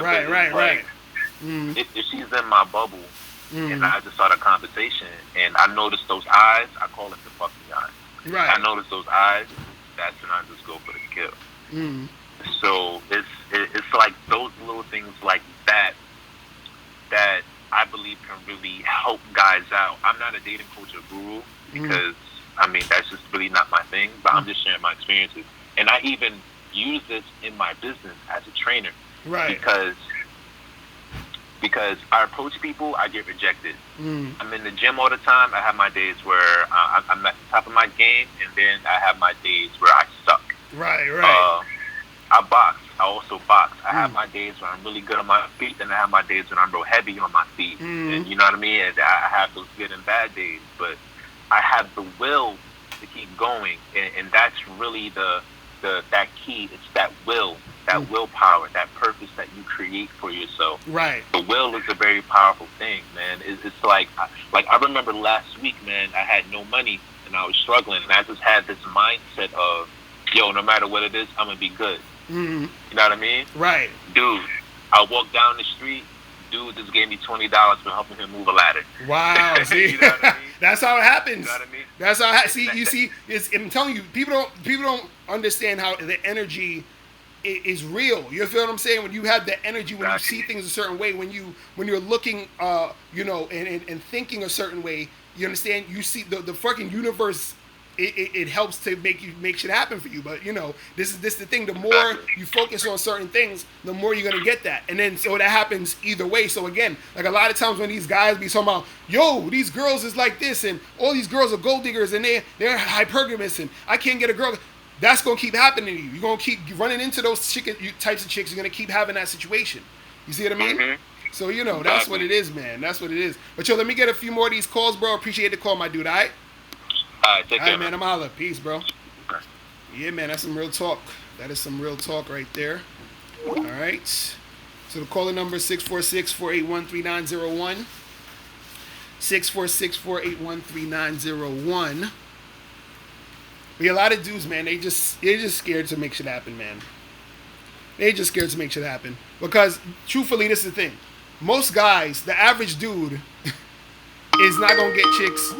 she's in my bubble, and I just start a conversation, and I notice those eyes, I call it the fucking eyes. Right. I notice those eyes, that's when I just go for the kill. So, it's like those little things like that I believe can really help guys out. I'm not a dating coach or guru because, I mean, that's just really not my thing, but I'm just sharing my experiences. And I even use this in my business as a trainer. Right. Because I approach people, I get rejected. I'm in the gym all the time. I have my days where I'm at the top of my game, and then I have my days where I suck. Right. I box. I also box. I have my days when I'm really good on my feet, and I have my days when I'm real heavy on my feet. And you know what I mean? And I have those good and bad days, but I have the will to keep going, and that's really that key. It's that will, that willpower, that purpose that you create for yourself. Right. The will is a very powerful thing, man. It's like I remember last week, man. I had no money and I was struggling, and I just had this mindset of, yo, no matter what it is, I'm gonna be good. You know what I mean? Right. Dude, I walked down the street. Dude just gave me $20 for helping him move a ladder. Wow. See, you know what I mean? That's how it happens. You know what I mean? That's how. You see. I'm telling you, people don't understand how the energy is real. You feel what I'm saying? When you have the energy, when you see things a certain way, when you're looking, and thinking a certain way, you understand. You see the fucking universe. It helps to make shit happen for you. But this is the thing. The more you focus on certain things, the more you're gonna get that. And then so that happens either way. So again, like a lot of times when these guys be talking about, yo, these girls is like this, and all these girls are gold diggers, and they're hypergamous, and I can't get a girl. That's gonna keep happening to you. You're gonna keep running into those types of chicks. You're gonna keep having that situation. You see what I mean? So that's what it is, man. That's what it is. But yo, let me get a few more of these calls, bro. Appreciate the call, my dude. All right. All right, take care, man. I'm holla. Peace, bro. Yeah, man. That's some real talk. That is some real talk right there. All right. So the caller number is 646-481-3901. 646-481-3901. But yeah, a lot of dudes, man, they're just scared to make shit happen, man. They just scared to make shit happen. Because truthfully, this is the thing. Most guys, the average dude, is not gonna get chicks,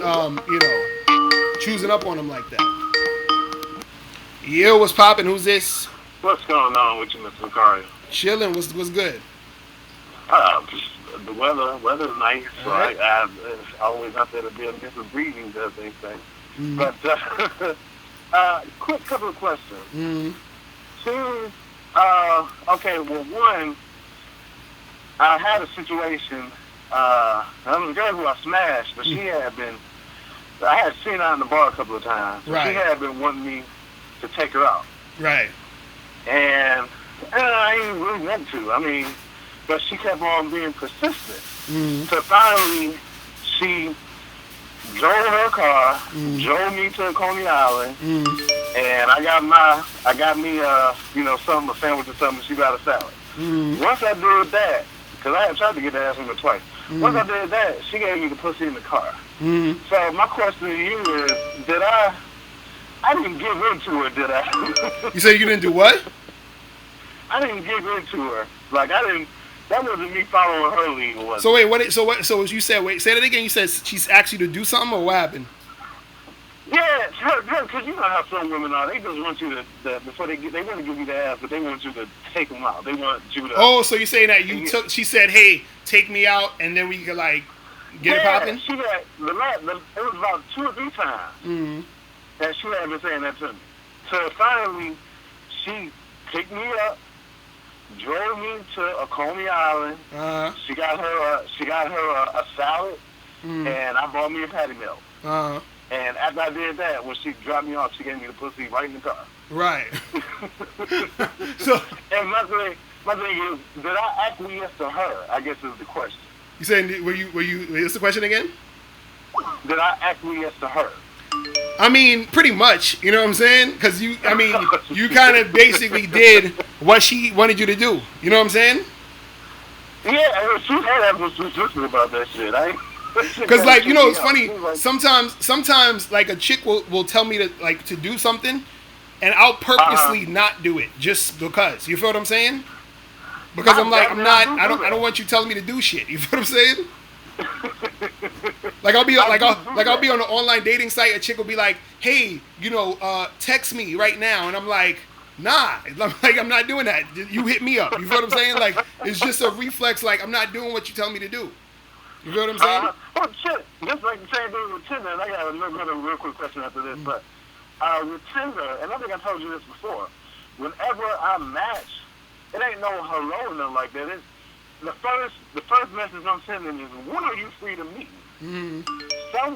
choosing up on them like that. Yo, what's poppin'? Who's this? What's going on with you, Mr. Locario? Chilling. What's good? The weather's nice. So right. It's always out there to be a different breeding, as they say. Mm-hmm. But quick couple of questions. Mm-hmm. Two, okay. Well, one, I had a situation. There was a girl who I smashed, but she had been. I had seen her in the bar a couple of times. Right. She had been wanting me to take her out. Right. And I didn't really want to. I mean, but she kept on being persistent. Mm-hmm. So finally, she drove her car, Mm-hmm. drove me to Coney Island, Mm-hmm. and I got me something, a sandwich or something. She got a salad. Mm-hmm. Once I did that, because I had tried to get the ass in her twice. Mm-hmm. Once I did that, she gave me the pussy in the car. Mm-hmm. So my question to you is, did I didn't give into it, did I? You say you didn't do what? I didn't give into her. Like, I didn't, that wasn't me following her lead, was So wait, so you said, wait, say that again. You said she's asked you to do something, or what happened? Yeah, because you know how some women are. They just want you to before they want to give you the ass, but they want you to take them out. They want you to. Oh, so you're saying that you took? She said, "Hey, take me out," and then we could like get it popping. She had it was about 2 or 3 times Mm-hmm. that she had been saying that to me. So finally, she picked me up, drove me to a Coney Island. Uh-huh. She got her a salad, Mm-hmm. and I bought me a patty melt. Uh-huh. And after I did that, when she dropped me off, she gave me the pussy right in the car. Right. So And my thing is, did I acquiesce to her? I guess is the question. you saying were you? What's the question again? Did I acquiesce to her? I mean, pretty much. You know what I'm saying? Because you kind of basically did what she wanted you to do. You know what I'm saying? Yeah, she had was persistent about that shit. Because like it's funny. Sometimes like a chick will tell me to do something, and I'll purposely not do it just because. You feel what I'm saying? Because I don't want you telling me to do shit. You feel what I'm saying? Like I'll be on an online dating site. A chick will be like, "Hey, text me right now," and I'm like, "Nah." I'm not doing that. You hit me up. You feel what I'm saying? Like it's just a reflex. Like I'm not doing what you tell me to do. You feel what I'm saying? Oh shit! Just like the same thing with Tinder. And I got another real quick question after this, but with Tinder, and I think I told you this before. Whenever I match, it ain't no hello or nothing like that. It's the first message I'm sending is, "When are you free to meet me?" Mm-hmm. Some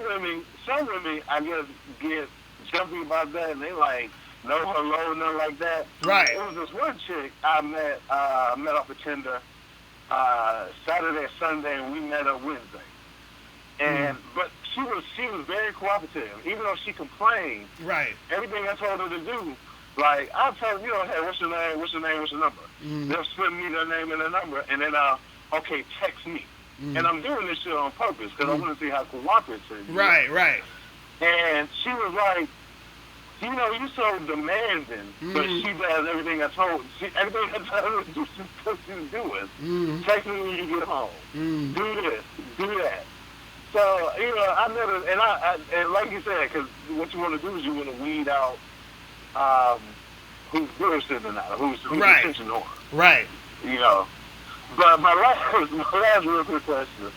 women, I guess, get jumpy about that, and they like, no hello, nothing like that. Right. It was this one chick I met off of Tinder Saturday or Sunday, and we met up Wednesday. And but she was very cooperative, even though she complained. Right. Everything I told her to do, like I'll tell her, hey, what's your name? What's your name? What's your number? Mm-hmm. They'll send me their name and their number, and then okay, text me. Mm-hmm. And I'm doing this shit on purpose because I want to see how cooperative you are. Right. And she was like, you're so demanding, but she does everything I told her. Everything I told her to do, she's supposed to do it. Text me when you get home. Do this, do that. So, I never, and like you said, because what you want to do is you want to weed out who's good or not, who's right. attention whore. Right. But my last real quick question.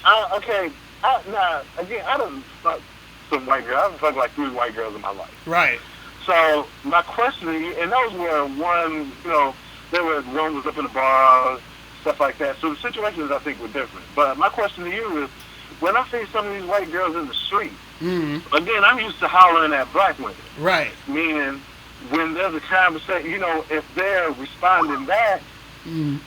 Again, I don't fuck some white girls. I haven't fucked like 3 white girls in my life. Right. So my question, and those were one was up in the bar, stuff like that. So the situations I think were different. But my question to you is, when I see some of these white girls in the street, again, I'm used to hollering at black women. Right. Meaning, when there's a conversation, if they're responding back, 8 or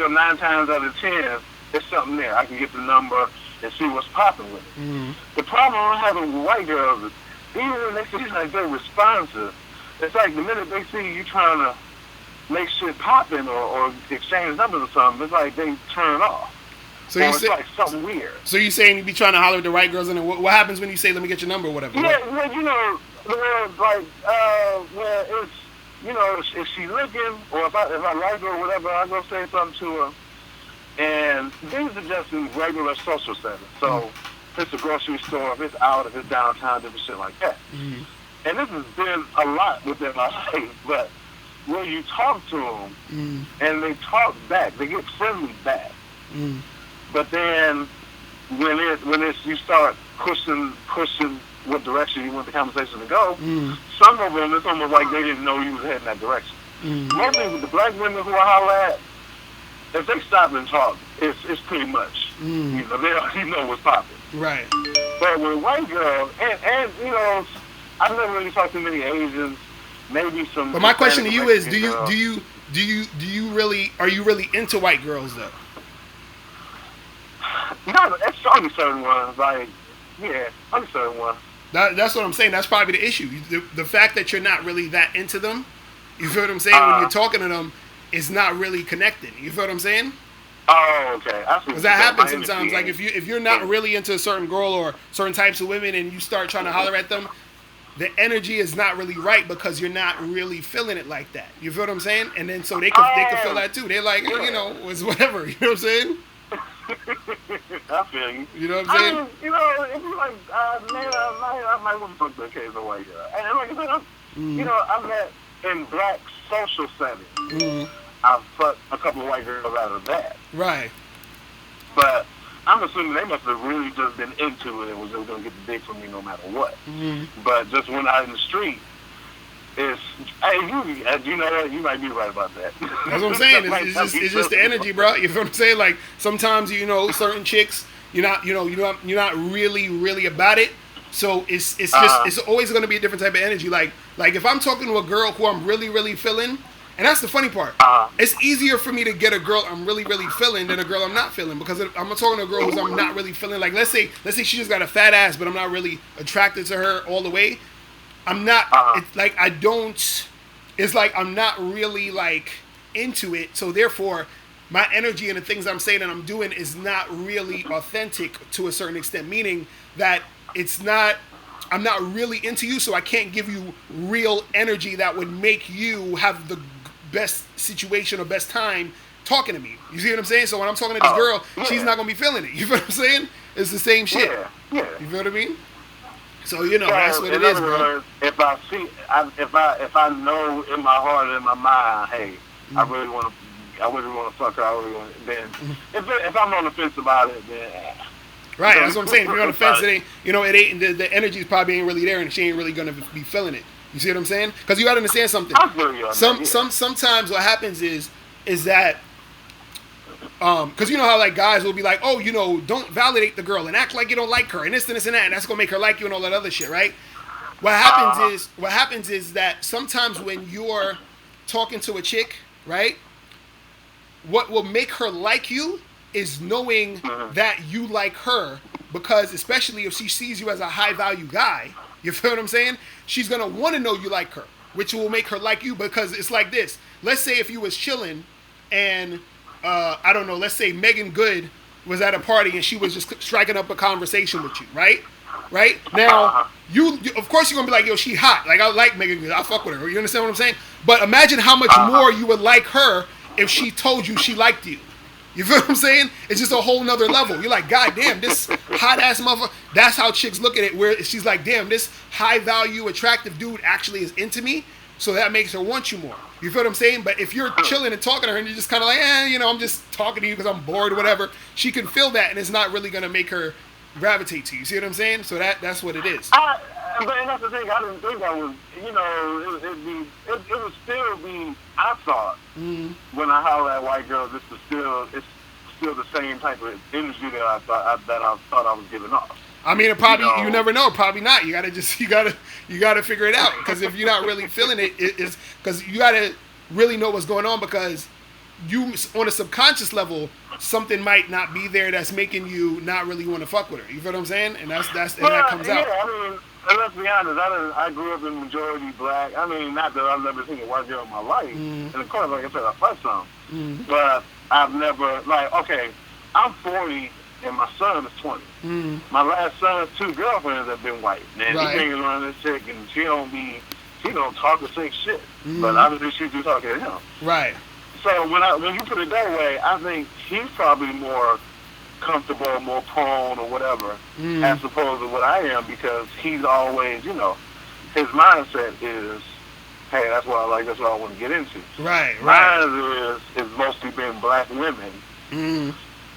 9 times out of 10, there's something there. I can get the number and see what's popping with it. The problem I'm having with white girls is, even when they see like they're responsive, it's like the minute they see you trying to make shit popping or exchange numbers or something, it's like they turn off. So or you it's say, like something weird. so you saying you be trying to holler at the right girls, and then what happens when you say, "Let me get your number," or whatever? Yeah, well, you know, like, where it's, you know, if she's looking, or if I like her or whatever, I go say something to her. And these are just in regular social settings. So if it's a grocery store, if it's out, if it's downtown, different shit like that. Mm-hmm. And this has been a lot within my life, but when you talk to them and they talk back, they get friendly back. But then when it's you start pushing what direction you want the conversation to go, some of them, it's almost like they didn't know you was heading that direction. Mostly with the black women who I holler at, if they stop and talk, it's pretty much, you know, they already know what's popping. Right. But with white girls, and you know, I've never really talked to many Asians, maybe some. But my question to you is, are you really into white girls though? No, that's only certain ones. Like, yeah, only certain ones. That's what I'm saying. That's probably the issue. The fact that you're not really that into them, you feel what I'm saying? When you're talking to them, it's not really connecting. You feel what I'm saying? Oh, okay. Because that happens sometimes. Like if you're not really into a certain girl or certain types of women, and you start trying to holler at them, the energy is not really right because you're not really feeling it like that. You feel what I'm saying? And then so they can feel that too. They're like, you know, it's whatever. You know what I'm saying? I feel you. You know what I'm saying? I mean, you know, if you like, man, I might want to fuck the occasional white girl. And like I said, you know, I met in black social settings. I've fucked a couple of white girls out of that. Right. But I'm assuming they must have really just been into it and was just going to get the dick from me no matter what. But just when out in the street, it's, hey, you know what, you might be right about that. That's what I'm saying. It's just the energy, bro. You feel what I'm saying? Like sometimes, you know, certain chicks, you're not really about it. So it's just it's always going to be a different type of energy. Like if I'm talking to a girl who I'm really feeling, and that's the funny part. It's easier for me to get a girl I'm really feeling than a girl I'm not feeling, because I'm talking to a girl who I'm not really feeling. Like let's say she just got a fat ass, but I'm not really attracted to her all the way. I'm not. It's like I don't. It's like I'm not really like into it. So therefore, my energy and the things I'm saying and I'm doing is not really authentic to a certain extent. Meaning that it's not. I'm not really into you, so I can't give you real energy that would make you have the best situation or best time talking to me. You see what I'm saying? So when I'm talking to this girl, she's not gonna be feeling it. You feel what I'm saying? It's the same shit. Yeah. You feel what I mean? So you know, that's what it is, bro. Words, if I know in my heart and in my mind, hey, I really want to fuck her. Then if I'm on the fence about it, then. Right, that's what I'm saying. If you're on the fence, it ain't, you know, it ain't, the energy probably ain't really there, and she ain't really gonna be feeling it. You see what I'm saying? Because you gotta understand something. Sometimes what happens is that because you know how like guys will be like, oh, you know, don't validate the girl and act like you don't like her and this and this and that, and that's gonna make her like you and all that other shit, right? What happens is that sometimes when you're talking to a chick, right, what will make her like you is knowing that you like her, because especially if she sees you as a high value guy, you feel what I'm saying? She's gonna want to know you like her, which will make her like you, because it's like this. Let's say if you was chilling and I don't know, let's say Megan Good was at a party and she was just striking up a conversation with you, right? Right? Now, you of course you're gonna be like, yo, she hot. Like, I like Megan Good. I fuck with her. You understand what I'm saying? But imagine how much more you would like her if she told you she liked you. You feel what I'm saying? It's just a whole nother level. You're like, God damn, this hot ass motherfucker. That's how chicks look at it, where she's like, damn, this high value, attractive dude actually is into me. So that makes her want you more. You feel what I'm saying? But if you're chilling and talking to her and you're just kind of like, you know, I'm just talking to you because I'm bored or whatever, she can feel that and it's not really going to make her gravitate to you. See what I'm saying? So that's what it is. But that's the thing. I didn't think I was, you know, it would still be, I thought, when I holler at white girls, it's still the same type of energy that I thought I was giving off. I mean, it probably, you never know. Probably not. You gotta figure it out. Because if you're not really feeling it, it's because you gotta really know what's going on. Because you, on a subconscious level, something might not be there that's making you not really want to fuck with her. You feel what I'm saying? And that comes out. Yeah, I mean, and let's be honest. I grew up in majority black. I mean, not that I've never seen a white girl in my life. And of course, like I said, I fucked some. But I've never, like, okay, I'm 40 and my son is 20. My last son's 2 girlfriends have been white. Man, Right. he hanging around this chick and she don't talk the same shit. But obviously she do talk to him. Right. So when you put it that way, I think he's probably more comfortable, more prone or whatever, as opposed to what I am, because he's always, his mindset is, hey, that's what I like, that's what I want to get into. Right. Mine is mostly been black women,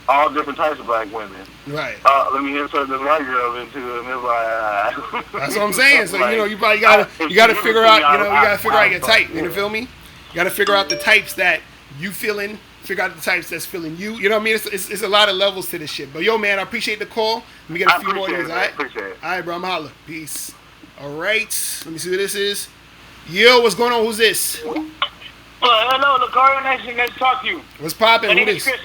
all different types of black women. Right. Let me insert this white girl into it, and it's like, That's what I'm saying. So like, you probably gotta figure out, you gotta figure out your type. Yeah. You feel me? You gotta figure out the types that you feeling. Figure out the types that's feeling you. You know what I mean? It's a lot of levels to this shit. But yo, man, I appreciate the call. Let me get a few more of these. All right. Appreciate it. All right, bro. I'm holla. Peace. All right. Let me see who this is. Yo, what's going on? Who's this? Hello, Locario. Nice to talk to you. What's popping? My Who name is this? Chris.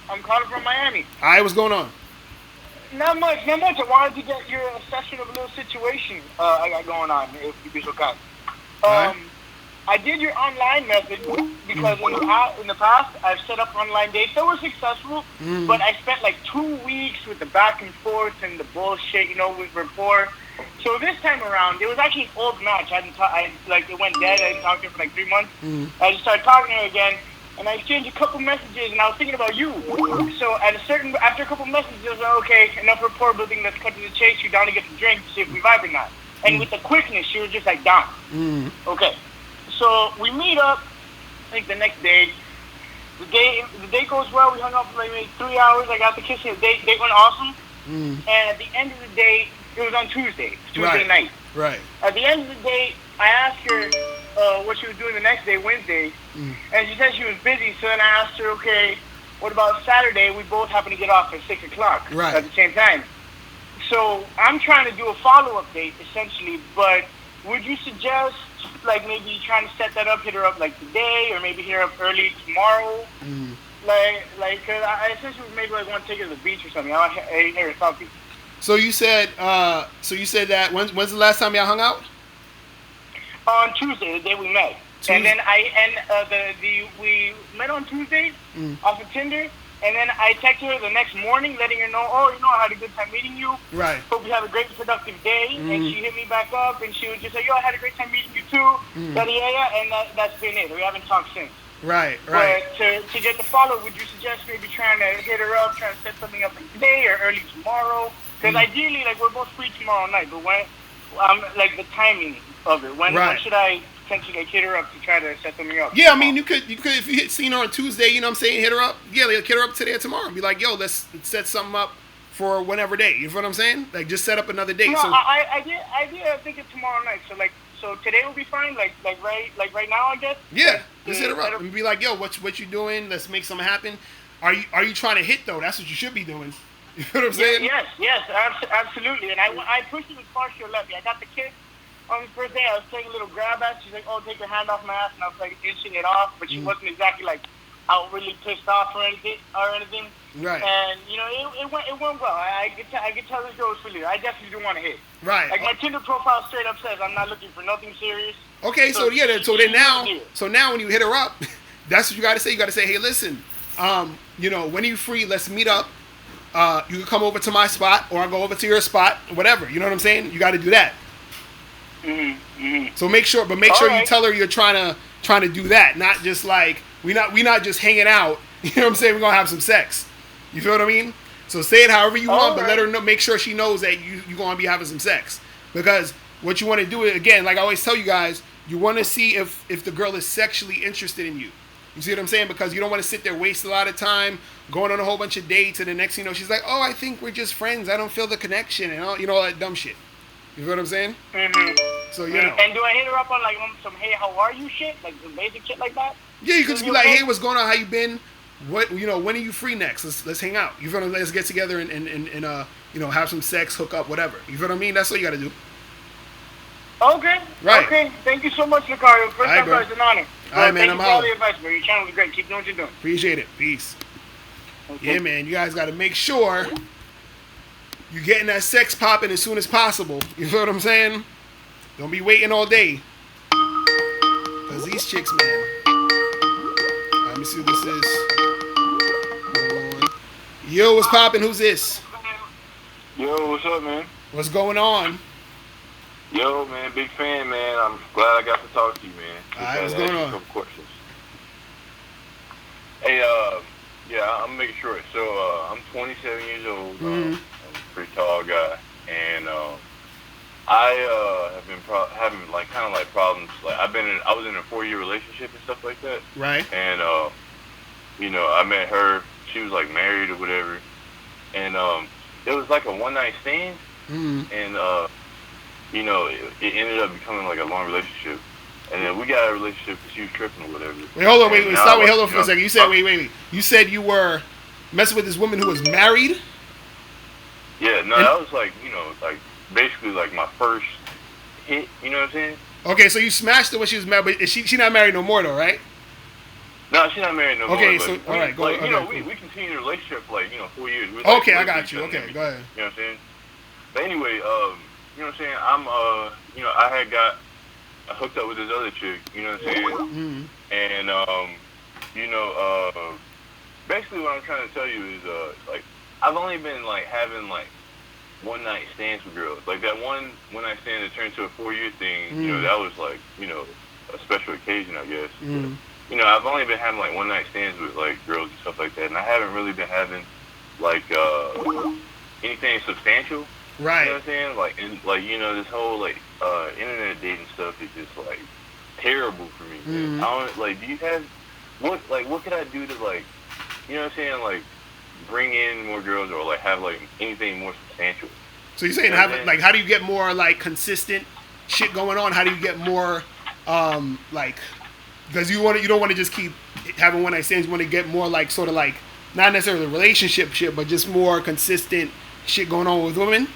I'm calling from Miami. All right, what's going on? Not much. I wanted to get your assessment of a little situation I got going on, if you'd be so kind. Alright. I did your online method because in the past I've set up online dates that were successful, but I spent like 2 weeks with the back and forth and the bullshit, with rapport. So this time around, it was actually an old match. It went dead. I didn't talk to her for like 3 months. I just started talking to her again, and I exchanged a couple messages, and I was thinking about you. So after a couple messages, I was like, okay, enough rapport building. Let's cut to the chase. You're down to get the drink, see if we vibe or not. And with the quickness, she was just like down. Okay. So we meet up, I think the next day. The day goes well. We hung out for like maybe 3 hours. I got the kiss. The date went awesome. And at the end of the day, it was on Tuesday night. Right. At the end of the day, I asked her what she was doing the next day, Wednesday, and she said she was busy. So then I asked her, okay, what about Saturday? We both happen to get off at 6 o'clock at the same time. So I'm trying to do a follow-up date, essentially, but would you suggest, like, maybe trying to set that up, hit her up, like, today, or maybe hit her up early tomorrow? Cause I essentially maybe, like, want to take her to the beach or something. I hear her talking. So you said that, when's the last time y'all hung out? On Tuesday, the day we met. Tuesday. And then we met on Tuesday off of Tinder. And then I texted her the next morning, letting her know, I had a good time meeting you. Right. Hope you have a great, productive day. And she hit me back up, and she was just like, I had a great time meeting you too. And that's been it. We haven't talked since. Right. But to get the follow, would you suggest maybe trying to hit her up, trying to set something up like today or early tomorrow? Because ideally, like, we're both free tomorrow night, but when, like, the timing of it, when should I potentially hit her up to try to set something up? Yeah, I mean, you could if you seen her on Tuesday, you know what I'm saying, hit her up. Yeah, like, hit her up today or tomorrow. Be like, yo, let's set something up for whenever day. You know what I'm saying? Like, just set up another date. No, So I did think of tomorrow night. So today will be fine. Like right now, I guess. yeah, just hit her up and be like, yo, what you doing? Let's make something happen. Are you trying to hit though? That's what you should be doing. You know what I'm saying? Yes, absolutely. And I pushed it as far as she'll let me. I got the kid on his birthday. I was taking a little grab at. She's like, "Oh, take your hand off my ass," and I was like inching it off, but she wasn't exactly like outwardly pissed off or anything. Right. And it went well. I could tell this girl was feeling it. I definitely do want to hit. Right. Like, my Tinder profile straight up says I'm not looking for nothing serious. Okay, so now when you hit her up, that's what you got to say. You got to say, hey, listen, when are you free? Let's meet up. You can come over to my spot, or I'll go over to your spot, whatever. You know what I'm saying? You got to do that. So make sure you tell her you're trying to do that, not just like we not just hanging out. You know what I'm saying? We're gonna have some sex. You feel what I mean? So say it however you want, but let her know. Make sure she knows that you're gonna be having some sex, because what you want to do is, again, like I always tell you guys, you want to see if the girl is sexually interested in you. You see what I'm saying? Because you don't want to sit there, waste a lot of time going on a whole bunch of dates, and the next thing you know, she's like, oh, I think we're just friends. I don't feel the connection, and all that dumb shit. You feel what I'm saying? So, you know. And do I hit her up on, like, some hey, how are you shit? Like, some basic shit like that? Yeah, you could just be like, hey, what's going on? How you been? When are you free next? Let's hang out. You feel what I'm saying? Let's get together and have some sex, hook up, whatever. You feel what I mean? That's what you got to do. Okay. Right. Okay. Thank you so much, Locario. First time, it's an honor. All right, man. Thank you for all the advice, bro. Your channel is great. Keep doing what you're doing. Appreciate it. Peace. Okay. Yeah, man. You guys got to make sure you're getting that sex popping as soon as possible. You feel what I'm saying? Don't be waiting all day. Because these chicks, man. Let me see what this is. Hold on. Yo, what's poppin'? Who's this? Yo, what's up, man? What's going on? Yo, man, big fan, man. I'm glad I got to talk to you, man. All right, what's going on? A couple questions. Hey, yeah, I'm making sure. So, I'm 27 years old. I'm a pretty tall guy, and I have been having like kind of like problems. Like I was in a 4-year relationship and stuff like that. Right. And you know, I met her. She was like married or whatever, and it was like a one night stand, and you know, it ended up becoming like a long relationship. And then we got a relationship because she was tripping or whatever. Wait, hold on, hold on for know, a second. You said, wait. You said you were messing with this woman who was married? Yeah, no, that was like, you know, like basically like my first hit, you know what I'm saying? Okay, so you smashed her when she was married, but she not married no more though, right? No, she's not married no more. Okay, so, all right, go like, okay, you know, cool. we continued the relationship for like, you know, 4 years. Okay, I got you. Okay, go ahead. You know what I'm saying? But anyway, you know what I'm saying? I'm, you know, I hooked up with this other chick, you know what I'm saying? And, you know, basically what I'm trying to tell you is, like, I've only been, like, having, like, one night stands with girls. Like, that one night stand that turned to a 4-year thing, you know, that was, like, you know, a special occasion, I guess. But, you know, I've only been having, like, one night stands with, like, girls and stuff like that. And I haven't really been having, like, anything substantial. Right. You know what I'm saying? Like, and, like, you know, this whole, like, internet dating stuff is just, like, terrible for me. Man. I don't, like, do you have, what could I do to, like, you know what I'm saying, like, bring in more girls or, like, have, like, anything more substantial? So you're saying, like, how do you get more, like, consistent shit going on? How do you get more, like, because you don't want to just keep having one night stands. You want to get more, like, sort of, like, not necessarily relationship shit, but just more consistent shit going on with women?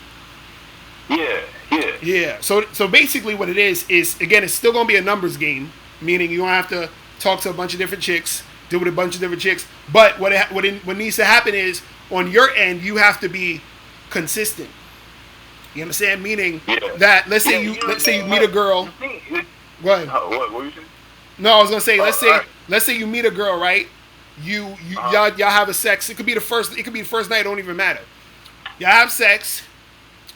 Yeah. So basically what it is again, it's still gonna be a numbers game, meaning you don't have to talk to a bunch of different chicks, deal with a bunch of different chicks. But what needs to happen is on your end you have to be consistent. You understand? Meaning that let's say you meet a girl. Go ahead. What were you saying? No, I was gonna say let's say you meet a girl, right? Y'all have a sex. It could be the first night. It don't even matter. Y'all have sex.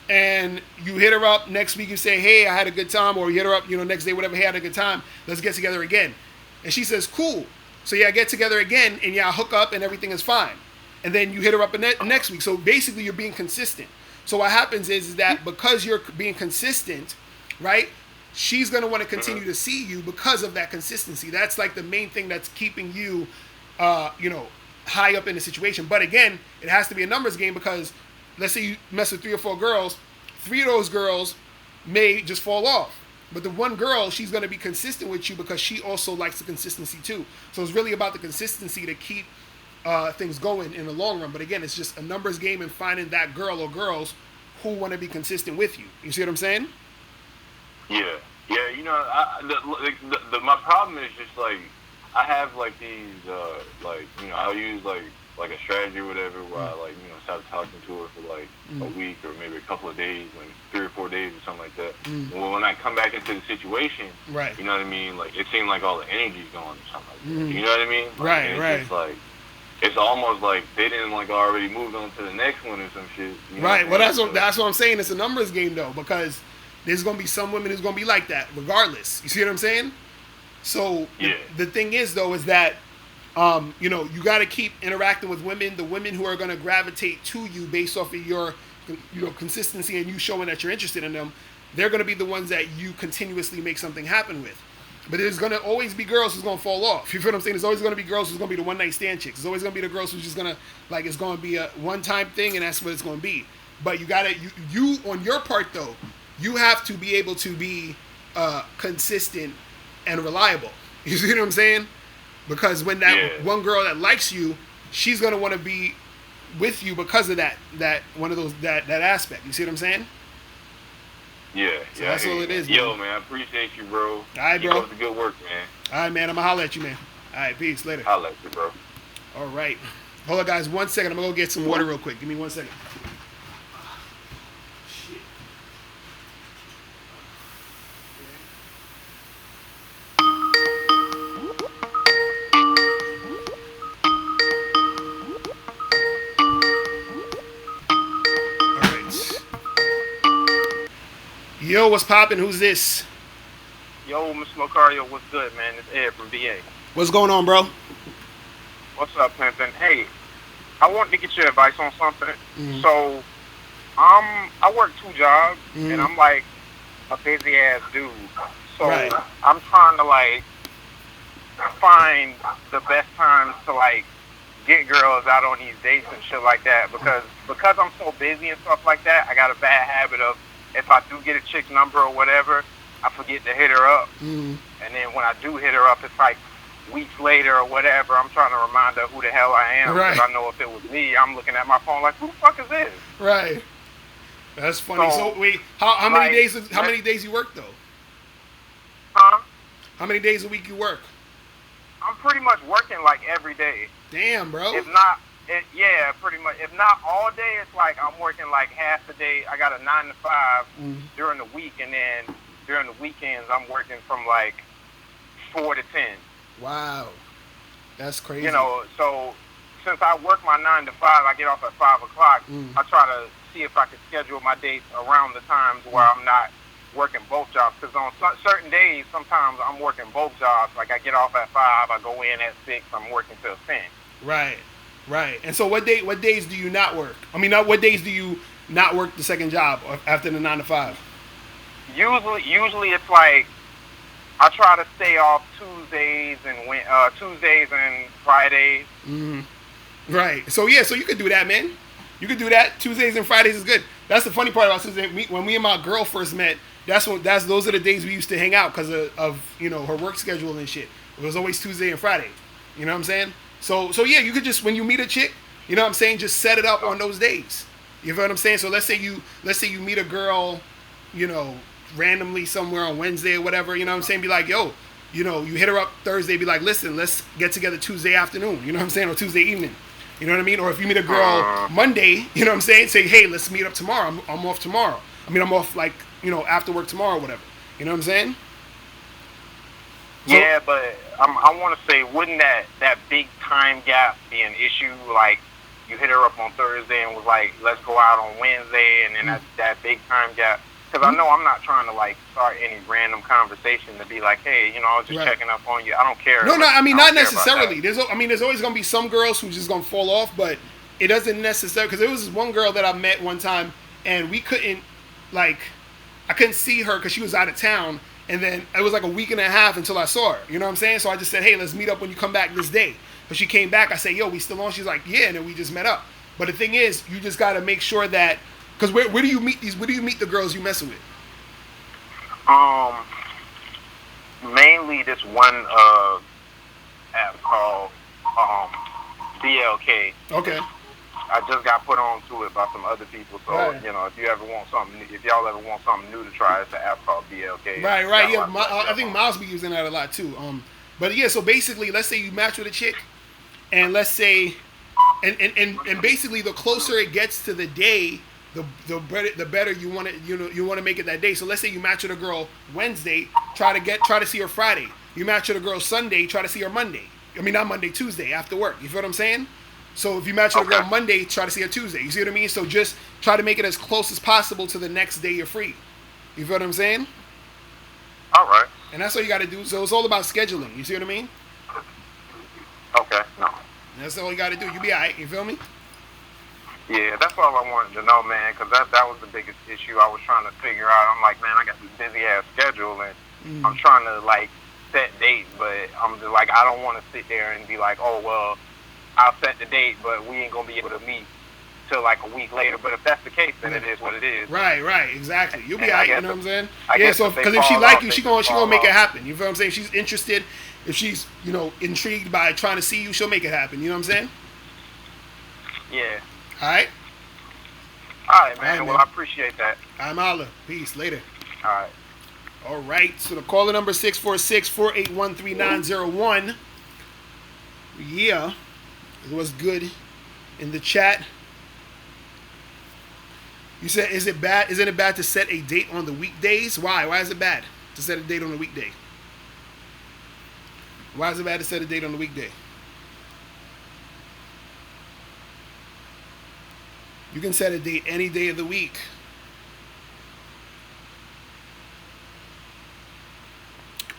And you hit her up next week, you say, hey, I had a good time, or you hit her up, you know, next day, whatever, hey, I had a good time, let's get together again. And she says, cool. So yeah, get together again, and yeah, hook up, and everything is fine. And then you hit her up next week. So basically, you're being consistent. So what happens is that because you're being consistent, right, she's going to want to continue to see you because of that consistency. That's like the main thing that's keeping you, you know, high up in the situation. But again, it has to be a numbers game because let's say you mess with 3 or 4 girls, 3 of those girls may just fall off. But the one girl, she's going to be consistent with you because she also likes the consistency too. So it's really about the consistency to keep things going in the long run. But again, it's just a numbers game and finding that girl or girls who want to be consistent with you. You see what I'm saying? Yeah. You know, my problem is just like I have like these like, you know, I'll use like a strategy or whatever where I like, you know, start talking to her for like a week or maybe a couple of days, like 3 or 4 days or something like that. Well, when I come back into the situation, right, you know what I mean? Like it seemed like all the energy's gone or something like that. You know what I mean? Like, Right. It's like it's almost like they didn't like already moved on to the next one or some shit. You know right. Well, that's what I'm saying. It's a numbers game though, because there's gonna be some women who's gonna be like that regardless. You see what I'm saying? So the thing is though is that you know, you got to keep interacting with women. The women who are going to gravitate to you based off of your, you know, consistency and you showing that you're interested in them, they're going to be the ones that you continuously make something happen with. But there's going to always be girls who's going to fall off. You feel what I'm saying? There's always going to be girls who's going to be the one night stand chicks. There's always going to be the girls who's just going to, like, it's going to be a one time thing and that's what it's going to be. But you got to, you on your part though, you have to be able to be consistent and reliable. You see what I'm saying? Because when that one girl that likes you, she's gonna want to be with you because of that one of those that aspect. You see what I'm saying? Yeah, so that's all it is. Yo, man, I appreciate you, bro. All right, bro. Keep up the good work, man. All right, man. I'm gonna holler at you, man. All right, peace. Later. Holler at you, bro. All right. Hold on, guys. 1 second. I'm gonna go get some water real quick. Give me 1 second. Yo, what's poppin'? Who's this? Yo, Mr. Locario, what's good, man? It's Ed from VA. What's going on, bro? What's up, Pimpin'? Hey, I wanted to get your advice on something. Mhm. So, I work 2 jobs, and I'm like a busy ass dude. So Right. I'm trying to like find the best times to like get girls out on these dates and shit like that because I'm so busy and stuff like that. I got a bad habit of if I do get a chick's number or whatever, I forget to hit her up, and then when I do hit her up, it's like weeks later or whatever. I'm trying to remind her who the hell I am because Right. I know if it was me, I'm looking at my phone like, who the fuck is this? Right. That's funny. So, So, wait, how many like, days? How many days you work though? Huh? How many days a week you work? I'm pretty much working like every day. Damn, bro. If not, yeah, pretty much. If not all day, it's like I'm working like half the day. I got a 9 to 5 during the week, and then during the weekends, I'm working from like 4 to 10. Wow, that's crazy. You know, so since I work my 9 to 5, I get off at 5 o'clock. I try to see if I can schedule my dates around the times where I'm not working both jobs. Because on certain days, sometimes I'm working both jobs. Like I get off at 5, I go in at 6, I'm working till 10. Right, right. And so, what days do you not work? I mean, what days do you not work the second job after the 9 to 5? Usually it's like I try to stay off Tuesdays and Fridays. Right. So yeah, so you could do that, man. You could do that. Tuesdays and Fridays is good. That's the funny part about Tuesday. When me and my girl first met, those are the days we used to hang out because of her work schedule and shit. It was always Tuesday and Friday. You know what I'm saying? So yeah, you could just when you meet a chick, you know what I'm saying, just set it up on those days. You know what I'm saying? So let's say you meet a girl, randomly somewhere on Wednesday or whatever, you know what I'm saying? Be like, yo, you hit her up Thursday, be like, listen, let's get together Tuesday afternoon, you know what I'm saying? Or Tuesday evening. You know what I mean? Or if you meet a girl Monday, you know what I'm saying? Say, hey, let's meet up tomorrow. I'm off tomorrow. I mean, I'm off like, after work tomorrow or whatever. You know what I'm saying? Yeah, but I want to say, wouldn't that big time gap be an issue? Like, you hit her up on Thursday and was like, let's go out on Wednesday, and then that big time gap. Because I know I'm not trying to, like, start any random conversation to be like, hey, I was just checking up on you. I don't care. No, I mean, not necessarily. There's always going to be some girls who's just going to fall off, but it doesn't necessarily, because there was this one girl that I met one time, and we couldn't, like, I couldn't see her because she was out of town, and then it was like a week and a half until I saw her. You know what I'm saying? So I just said, hey, let's meet up when you come back this day. But she came back. I said, yo, we still on? She's like, yeah, and then we just met up. But the thing is, you just got to make sure that, because where do you meet the girls you messing with? Mainly this one app called BLK. Okay. I just got put on to it by some other people. So, Right. if y'all ever want something new to try, it's an app called BLK. Right. Yeah, I think Miles be using that a lot too. But yeah, so basically, let's say you match with a chick, and let's say, and basically, the closer it gets to the day, the better you want it. You want to make it that day. So let's say you match with a girl Wednesday, try to see her Friday. You match with a girl Sunday, try to see her Monday. I mean, not Monday, Tuesday after work. You feel what I'm saying? So if you match with a girl Monday, try to see her Tuesday. You see what I mean? So just try to make it as close as possible to the next day you're free. You feel what I'm saying? All right. And that's all you got to do. So it's all about scheduling. You see what I mean? Okay. No. That's all you got to do. You be all right. You feel me? Yeah, that's all I wanted to know, man, because that was the biggest issue I was trying to figure out. I'm like, man, I got this busy-ass schedule, and I'm trying to, like, set dates, but I'm just like, I don't want to sit there and be like, oh, well, I'll set the date, but we ain't going to be able to meet till, like, a week later. But if that's the case, then it is what it is. Right, exactly. You'll be all right, you know what I'm saying? I Yeah, guess so, if they because if she fall like off, you, they she just gonna fall make it off. happen. You feel what I'm saying? If she's interested, if she's, intrigued by trying to see you, she'll make it happen. You know what I'm saying? Yeah. All right? All right, man. All right, Well, man. I appreciate that. I'm Holla. Peace. Later. All right. All right. So the caller number 646-481-3901. Yeah. It was good in the chat. You said, isn't it bad to set a date on the weekdays? Why? Why is it bad to set a date on the weekday? Why is it bad to set a date on the weekday? You can set a date any day of the week.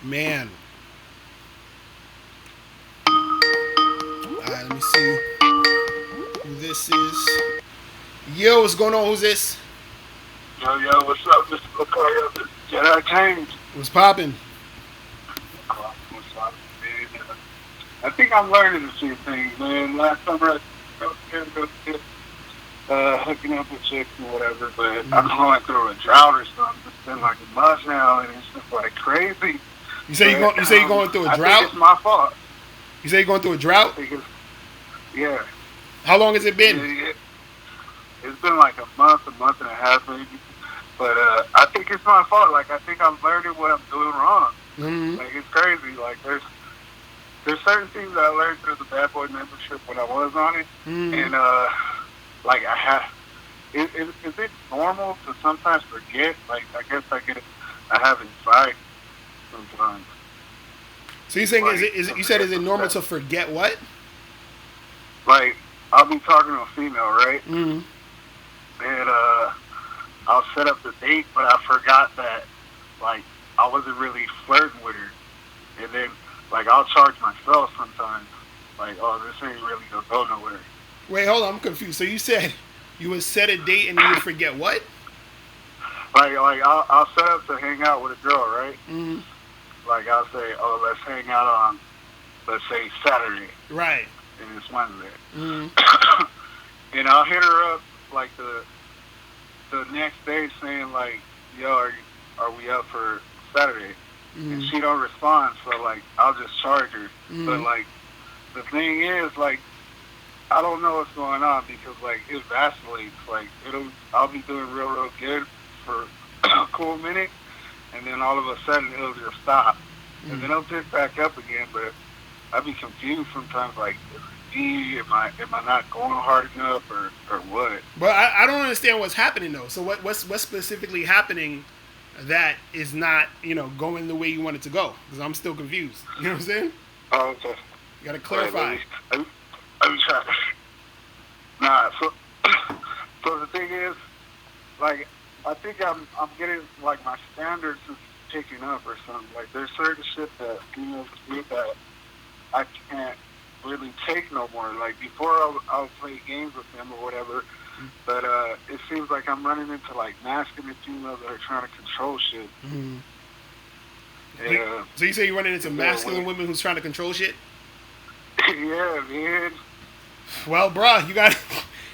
Man. Alright, let me see who this is. Yo, what's going on? Who's this? Yo, what's up, Mr. Locario? This is Jedi James. What's popping? What's up, man? I think I'm learning a few things, man. Last summer, hooking up with chicks and whatever, but I'm going through a drought or something. It's been like a month now, and it's just like crazy. You say you're going through a I drought? think it's my fault. You say you're going through a drought? Yeah. How long has it been? It's been like a month and a half maybe. But I think it's my fault. Like, I think I'm learning what I'm doing wrong. Mm-hmm. Like, it's crazy. Like, there's certain things that I learned through the Bad Boy membership when I was on it. Mm-hmm. And, like, is it normal to sometimes forget? Like, I guess I have anxiety sometimes. So you're saying, Like, is it normal to forget what? Like, I'll be talking to a female, right? Mm-hmm. And I'll set up the date, but I forgot that, like, I wasn't really flirting with her. And then, like, I'll charge myself sometimes. Like, oh, this ain't really gonna go nowhere. Wait, hold on, I'm confused. So you said you would set a date and you would forget what? Like I'll set up to hang out with a girl, right? Mm-hmm. Like, I'll say, oh, let's hang out on, let's say, Saturday. Right. And it's Wednesday. Mm-hmm. And I'll hit her up, like, the next day saying, like, yo, are we up for Saturday? Mm-hmm. And she don't respond, so, like, I'll just charge her. Mm-hmm. But, like, the thing is, like, I don't know what's going on because, like, it vacillates. Like, I'll be doing real good for a cool minute, and then all of a sudden it'll just stop. Mm-hmm. And then it'll pick back up again, but I'll be confused sometimes, like, am I not going hard enough or what? But I don't understand what's happening though. So what's specifically happening that is not, going the way you want it to go? Because I'm still confused. You know what I'm saying? Oh, okay. You gotta clarify. Right, let me try. Nah, so the thing is, like, I think I'm getting, like, my standards is picking up or something. Like, there's certain shit that females do that I can't really take no more. Like, before I'll play games with them or whatever, but it seems like I'm running into, like, masculine females that are trying to control shit. Mm-hmm. Yeah. So you say you're running into masculine women who's trying to control shit? Yeah, man. Well, bruh,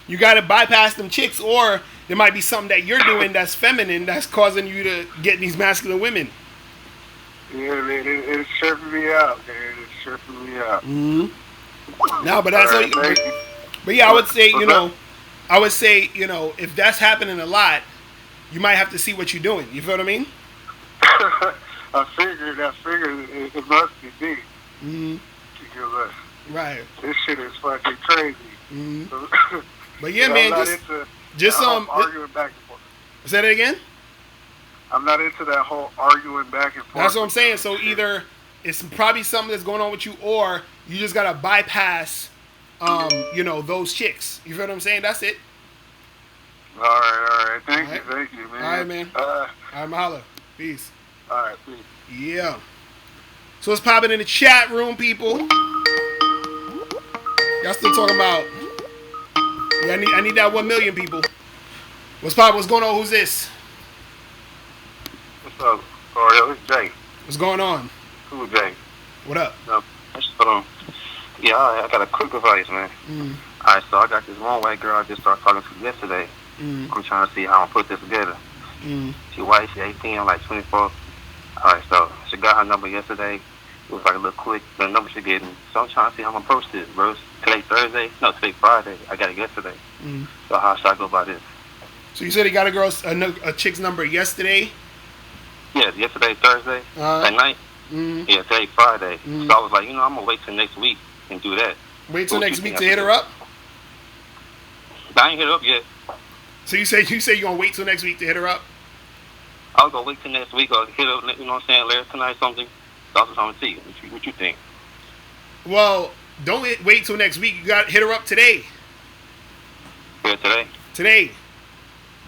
you gotta bypass them chicks, or there might be something that you're doing that's feminine that's causing you to get these masculine women. Yeah, man, it's tripping me out, man. It's tripping me out. Mm-hmm. No, but that's right, but yeah, I would say, if that's happening a lot, you might have to see what you're doing. You feel what I mean? I figured it must be me. Mm-hmm. Because right. This shit is fucking crazy. Mm-hmm. But yeah, man, just arguing back and forth. Say that again? I'm not into that whole arguing back and forth. That's what I'm saying. So either it's probably something that's going on with you, or you just gotta bypass, those chicks. You feel what I'm saying? That's it. All right. Thank you, man. All right, man. All right, mahalo. Peace. All right, peace. Yeah. So it's popping in the chat room, people. Y'all still talking about? Yeah, I need that 1 million people. What's popping? What's going on? Who's this? What's up, Locario? It's Jay. What's going on? Who's Jay? What up? Yeah, I got a quick advice, man. All right, so I got this one white girl I just started talking to yesterday. I'm trying to see how I'm put this together. She white, she 18, I'm like 24. All right, so she got her number yesterday. It was like a little quick, the number she getting. So I'm trying to see how I'm gonna approach this, bro. Today Thursday? No, today Friday. I got it yesterday. So how should I go about this? So you said he got a chick's number yesterday? Yeah, yesterday, Thursday, at night. Yeah, today Friday. So I was like, I'm gonna wait till next week and do that. Wait till next week to hit her up? I ain't hit her up yet. So you say you're gonna wait till next week to hit her up? I was gonna wait till next week or hit her up, you know what I'm saying, later tonight or something. So I was trying to see what you think. Well, don't wait till next week. You got to hit her up today. Yeah, today? Today.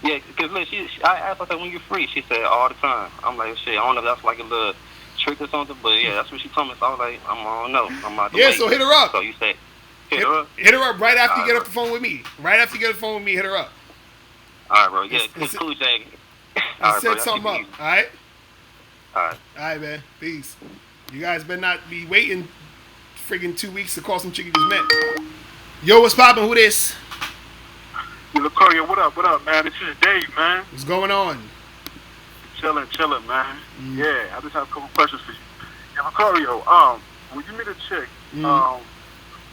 Yeah, because look, I asked her when you're free. She said all the time. I'm like, shit, I don't know if that's like a little trick or something. But yeah, that's what she told me. So I was like, I don't know. I'm out the Yeah, way. so hit her up. So you say, hit her up? Hit her up right after you get off the phone with me. Right after you get off the phone with me, hit her up. All right, bro. Yeah, cool, Jay. All right, set something up. All right? All right. All right, man. Peace. You guys better not be waiting friggin' 2 weeks to call some chick you just met. Yo, what's poppin'? Who this? Locario, what up, man? This is Dave, man. What's going on? Chilling, man. Yeah, I just have a couple questions for you. Yeah, Locario, when you meet a chick,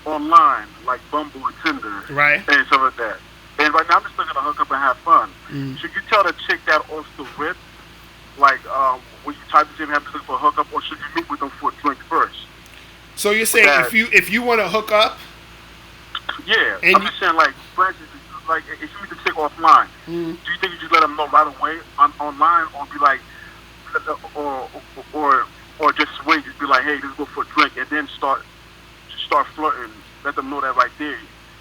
online, like Bumble or Tinder, right, and stuff like that, and right now I'm just looking to hook up and have fun. Should you tell the chick that off the rip, like, when you type the chick and have to look for a hookup, or should you meet with them for a drink first? So you're saying if you want to hook up? Yeah, I'm just saying, like, for instance, like, if you meet the chick offline, do you think you just let them know right away online, or be like, or just wait, just be like, hey, let's go for a drink, and then start flirting, let them know that right there, you're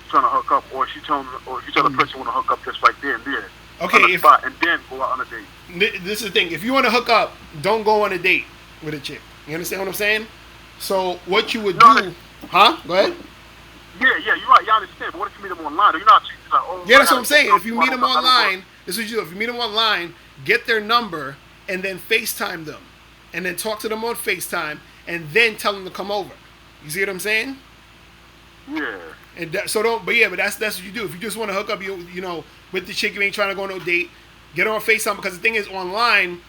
trying to hook up, or you tell the person you want to hook up just right there and there, okay, on the spot, and then go out on a date. This is the thing. If you want to hook up, don't go on a date with a chick. You understand what I'm saying? So what you would do? Huh? Go ahead. Yeah, you're right. You understand. But what if you meet them online? You're not like, oh. Yeah, that's what I'm saying. If you meet them online, this is what you do. If you meet them online, get their number and then FaceTime them, and then talk to them on FaceTime, and then tell them to come over. You see what I'm saying? Yeah. And that's what you do. If you just want to hook up, you know, with the chick, you ain't trying to go on no date. Get her on FaceTime, because the thing is, online,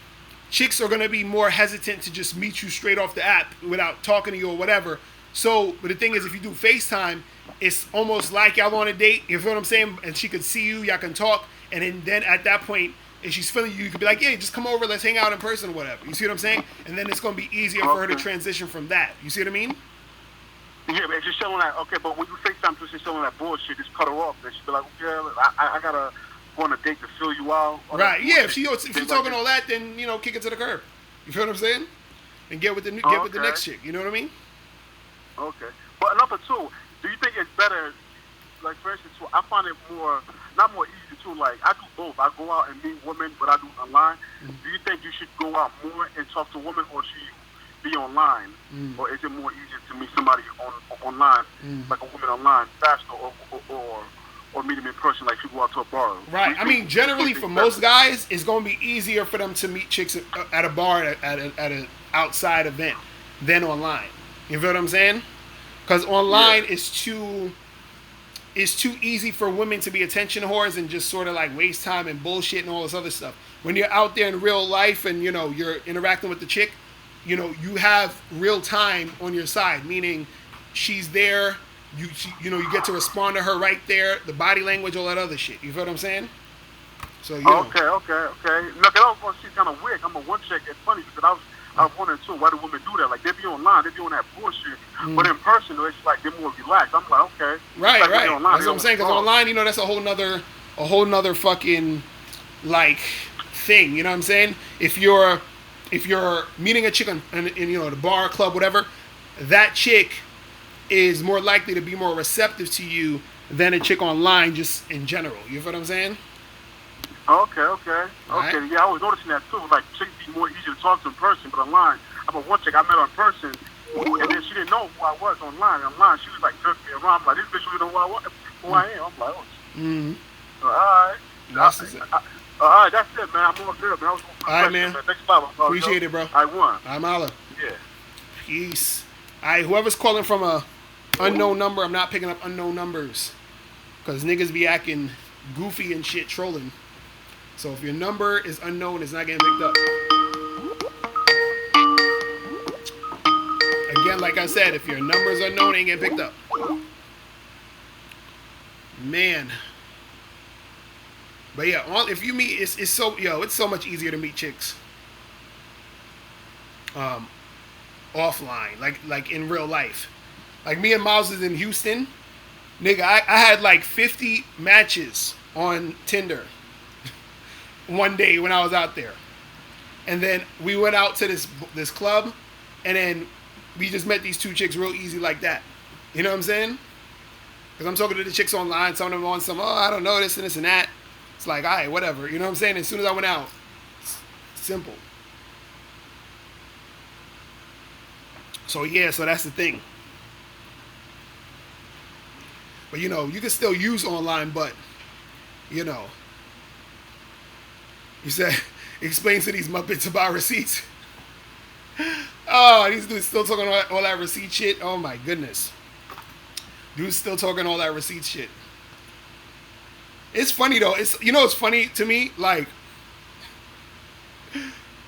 chicks are gonna be more hesitant to just meet you straight off the app without talking to you or whatever. So, but the thing is, if you do FaceTime, it's almost like y'all on a date. You feel what I'm saying? And she could see you, y'all can talk, and then at that point, if she's feeling you, you could be like, yeah, just come over, let's hang out in person or whatever. You see what I'm saying? And then it's gonna be easier for her to transition from that. You see what I mean? Yeah, but if you're showing that, okay, but when you FaceTime, she's showing that bullshit, just cut her off. Then she'll be like, yeah, I gotta go on a date to fill you out. Right? Yeah. If she's talking all that, then kick it to the curb. You feel what I'm saying? And get with the next chick. You know what I mean? Okay. But number two, do you think it's better? Like, for instance, I find it not more easy too. Like, I do both. I go out and meet women, but I do online. Do you think you should go out more and talk to women, or should you be online, or is it more easier to meet somebody online, like a woman online, faster, or meet them in person, like you go out to a bar? Right. I mean, generally for most guys, it's going to be easier for them to meet chicks at a bar at an outside event than online. You feel what I'm saying? Because online is too easy for women to be attention whores and just sort of like waste time and bullshit and all this other stuff. When you're out there in real life and you're interacting with the chick, you have real time on your side, meaning she's there. You get to respond to her right there, the body language, all that other shit. You feel what I'm saying? So Okay. Look, I don't want to see kind of weird. I'm a one chick. It's funny because I was wondering too, why do women do that? Like, they be online, they be on that bullshit, but in person, it's like they're more relaxed. I'm like, okay. Right. Like That's what I'm saying. Because online, that's a whole nother fucking like thing. You know what I'm saying? If you're meeting a chick in the bar, club, whatever, that chick is more likely to be more receptive to you than a chick online, just in general. You feel what I'm saying? Okay. Right. Yeah, I was noticing that too. Like, chicks be more easy to talk to in person, but online, I'm a one chick. I met her in person, and then she didn't know who I was online. Online, she was like jerking me around. I'm like, this bitch really know who I am. I'm like, oh. All right. All right, that's it, man. I'm all good, man. All right, man. Next time, Appreciate it, bro. I won. I'm Ala. Yeah. Peace. All right, whoever's calling from a unknown number, I'm not picking up unknown numbers because niggas be acting goofy and shit, trolling. So if your number is unknown, it's not getting picked up. Again, like I said, if your number is unknown, it ain't getting picked up. Man. But yeah, if you meet, it's so much easier to meet chicks offline, like in real life. Like me and Miles is in Houston, nigga. I had like 50 matches on Tinder one day when I was out there, and then we went out to this club, and then we just met these two chicks real easy like that. You know what I'm saying? Because I'm talking to the chicks online, some of them on some, I don't know, this and this and that. It's like, all right, whatever. You know what I'm saying? As soon as I went out, simple. So yeah, so that's the thing. But you know, you can still use online, but you know, you said explain to these Muppets about receipts. Oh, these dudes still talking all that receipt shit. Oh my goodness, dudes still talking all that receipt shit. It's funny though. It's it's funny to me. Like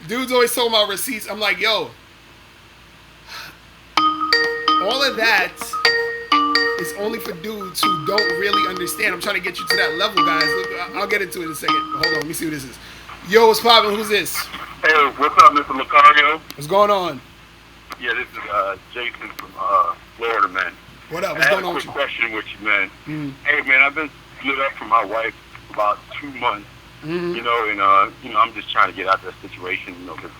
dudes always talking about receipts. I'm like, yo, all of that is only for dudes who don't really understand. I'm trying to get you to that level, guys. Look, I'll get into it in a second. Hold on, let me see who this is. Yo, what's poppin'? Who's this? Hey, what's up, Mr. Locario? What's going on? Yeah, this is Jason from Florida, man. What up? What's going on with you? I have a quick question with you, man. Hey, man, I've been split up from my wife about 2 months. You know, and I'm just trying to get out of that situation, because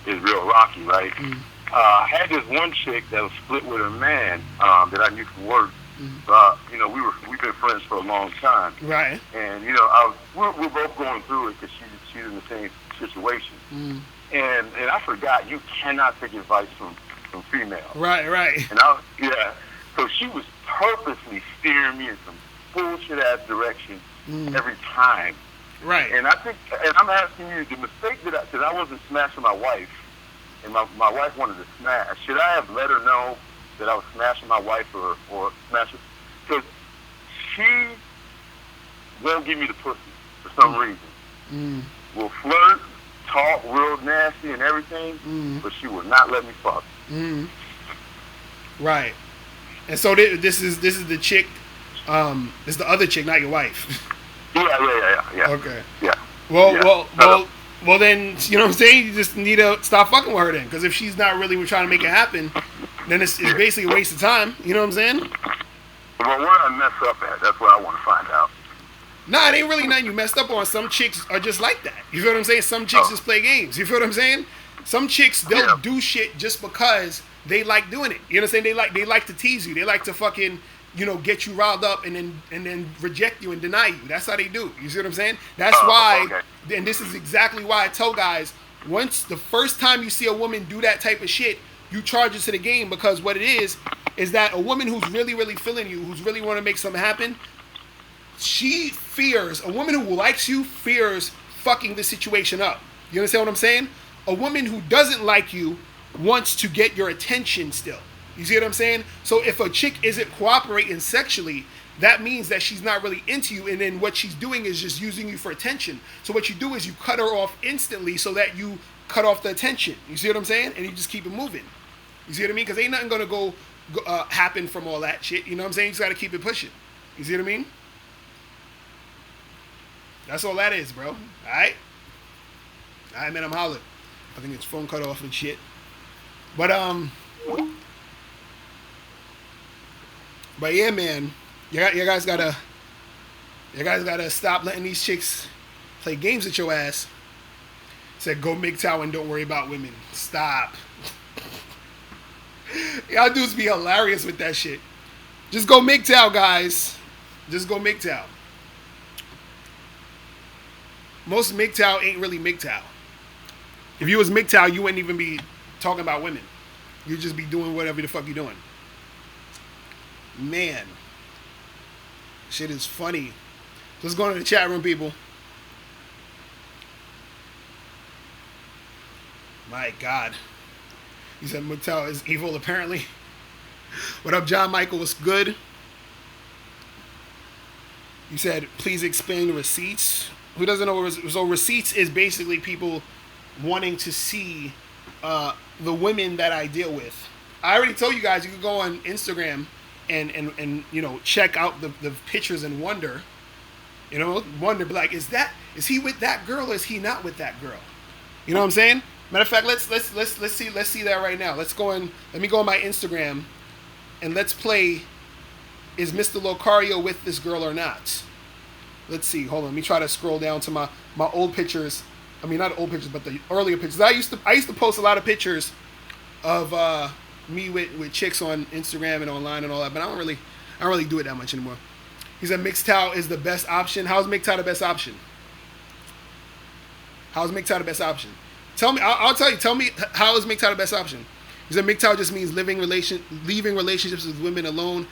it's real rocky, right? I had this one chick that was split with her man that I knew from work. We've been friends for a long time, right? And we're both going through it because she's in the same situation. And I forgot you cannot take advice from females. Right. And so she was purposely steering me in some bullshit ass direction every time. Right. And I'm asking you, the mistake because I wasn't smashing my wife, and my wife wanted to smash. Should I have let her know that I was smashing my wife or smash her? Because she won't give me the pussy for some reason. Will flirt, talk real nasty and everything, but she will not let me fuck. Right. And so this is the chick. This is the other chick, not your wife. Yeah. Okay. Yeah. Well, then, you know what I'm saying? You just need to stop fucking with her then. Because if she's not really trying to make it happen, then it's basically a waste of time. You know what I'm saying? Well, where I mess up at, that's what I want to find out. Nah, it ain't really nothing you messed up on. Some chicks are just like that. You feel what I'm saying? Some chicks just play games. You feel what I'm saying? Some chicks, they'll do shit just because they like doing it. You know what I'm saying? They like to tease you. They like to fucking, get you riled up and then reject you and deny you. That's how they do. You see what I'm saying? That's why, and this is exactly why I tell guys, once the first time you see a woman do that type of shit, you charge it to the game, because what it is that a woman who's really, really feeling you, who's really want to make something happen, she fears, a woman who likes you fears fucking the situation up. You understand what I'm saying? A woman who doesn't like you wants to get your attention still. You see what I'm saying? So if a chick isn't cooperating sexually, that means that she's not really into you, and then what she's doing is just using you for attention. So what you do is you cut her off instantly so that you cut off the attention. You see what I'm saying? And you just keep it moving. You see what I mean? Because ain't nothing going to go happen from all that shit. You know what I'm saying? You just got to keep it pushing. You see what I mean? That's all that is, bro. All right, man, I'm hollering. I think it's phone cut off and shit. But yeah, man, you guys gotta stop letting these chicks play games with your ass. Said go MGTOW and don't worry about women. Stop. Y'all dudes be hilarious with that shit. Just go MGTOW, guys. Just go MGTOW. Most MGTOW ain't really MGTOW. If you was MGTOW, you wouldn't even be talking about women. You'd just be doing whatever the fuck you're doing. Man. Shit is funny. Let's go into the chat room, people. My God. He said MGTOW is evil, apparently. What up, John Michael? What's good? You said, please explain receipts. Who doesn't know? So receipts is basically people wanting to see the women that I deal with. I already told you guys you can go on Instagram and check out the pictures and wonder. Wonder, be like, is he with that girl or is he not with that girl? You know what I'm saying? Matter of fact, let's see that right now. Let me go on my Instagram and let's play, is Mr. Locario with this girl or not? Let's see. Hold on. Let me try to scroll down to my old pictures. I mean, not old pictures, but the earlier pictures. I used to post a lot of pictures of me with chicks on Instagram and online and all that, but I don't really do it that much anymore. He said MGTOW is the best option. How's MGTOW the best option? How's MGTOW the best option? Tell me. I'll tell you. Tell me how is MGTOW the best option? He said MGTOW just means leaving relationships with women alone.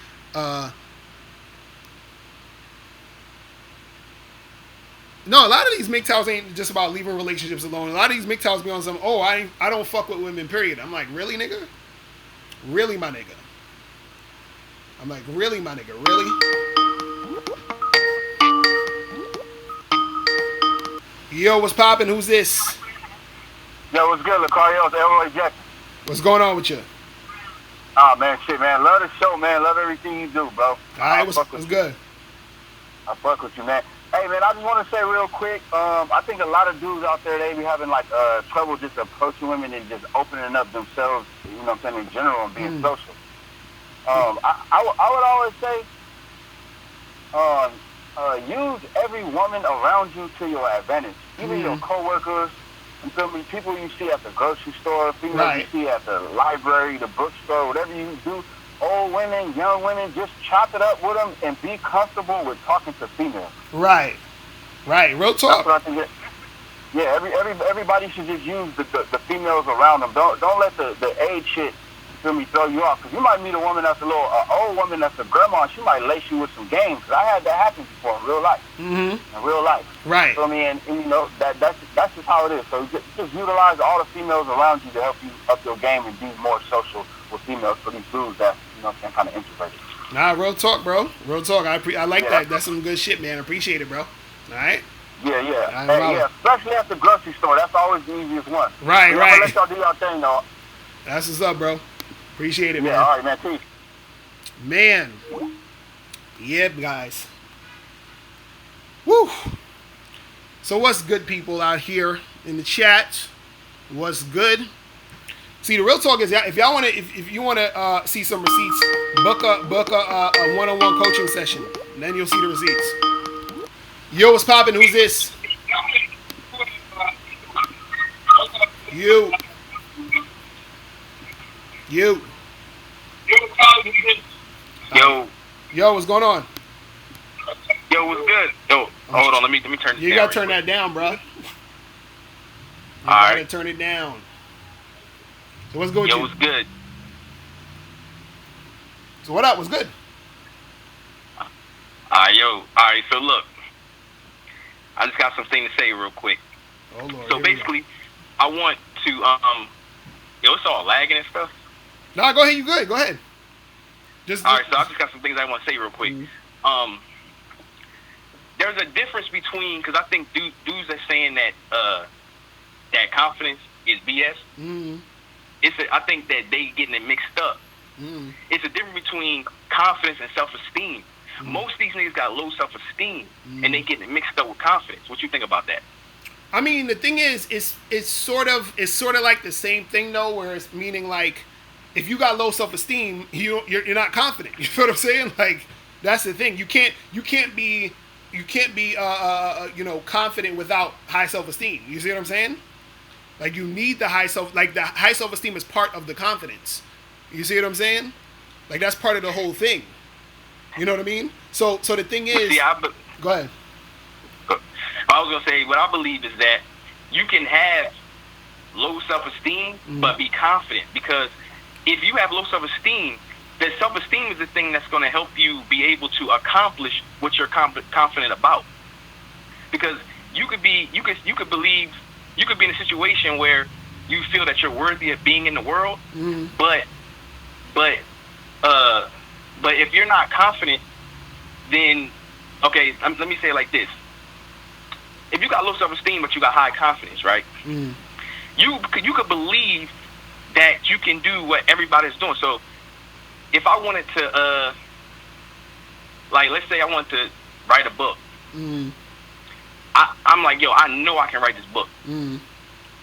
No, a lot of these MGTOWs ain't just about leaving relationships alone. A lot of these MGTOWs be on some, I don't fuck with women, period. I'm like, really, nigga? Really, my nigga? I'm like, really, my nigga? Really? Yo, what's poppin'? Who's this? Yo, what's good, Locario? It's Elroy Jackson. What's going on with you? Oh, man, shit, man. Love the show, man. Love everything you do, bro. All right, what's good? I fuck with you, man. Hey, man, I just want to say real quick, I think a lot of dudes out there, they be having, like, trouble just approaching women and just opening up themselves, you know what I'm saying, in general and being social. I would always say, use every woman around you to your advantage. Even your coworkers, you feel me, people you see at the grocery store, people you see at the library, the bookstore, whatever you do. Old women, young women, just chop it up with them and be comfortable with talking to females. Right. Real talk. That's what I think. Yeah, everybody should just use the females around them. Don't let the age shit, feel me, throw you off. Because you might meet a woman that's a little old woman that's a grandma, and she might lace you with some games. Because I had that happen before in real life. Mm-hmm. In real life. Right. So I mean, and you know that's just how it is. So just utilize all the females around you to help you up your game and be more social with females for these dudes that, you know what I'm saying, kind of introverted. Nah, real talk, bro. Real talk. I like that. That's some good shit, man. Appreciate it, bro. All right? Yeah. Yeah, especially at the grocery store. That's always the easiest one. Right. I'm gonna let y'all do y'all thing, though. That's what's up, bro. Appreciate it, man. Yeah, all right, man. Peace. Man. Yep, guys. Woo. So what's good, people out here in the chat? What's good? See, the real talk is, if y'all want to, if you want to see some receipts, book a one-on-one coaching session, and then you'll see the receipts. Yo, what's poppin'? Who's this? You. Yo. Yo, what's going on? Yo, what's good? Yo, hold on. Let me turn this down. You gotta turn that down, bro. You gotta turn it down. So what's good with you? Yo, what's good? So what up? What's good? Alright, so look. I just got something to say real quick. Oh, Lord. So basically, I want to, it's all lagging and stuff. Nah, go ahead, you good. Go ahead. Alright, so I just got some things I want to say real quick. Mm-hmm. There's a difference between, because I think dudes are saying that, that confidence is BS. Mm-hmm. I think that they getting it mixed up. Mm-hmm. It's a difference between confidence and self-esteem. Mm-hmm. Most of these niggas got low self-esteem, and they getting it mixed up with confidence. What you think about that? I mean, the thing is, it's sort of like the same thing though, where it's meaning like, if you got low self-esteem, you're not confident. You know what I'm saying? Like, that's the thing. You can't be confident without high self-esteem. You see what I'm saying? Like, you need the high self-esteem is part of the confidence. You see what I'm saying? Like, that's part of the whole thing. You know what I mean? So the thing is, go ahead. I was gonna say, what I believe is that you can have low self-esteem, but be confident, because if you have low self-esteem, the self-esteem is the thing that's going to help you be able to accomplish what you're confident about. Because you could be in a situation where you feel that you're worthy of being in the world, but if you're not confident, then let me say it like this: if you got low self-esteem but you got high confidence, right? You could believe that you can do what everybody's doing. So if I wanted to, let's say I want to write a book, I'm like, yo, I know I can write this book.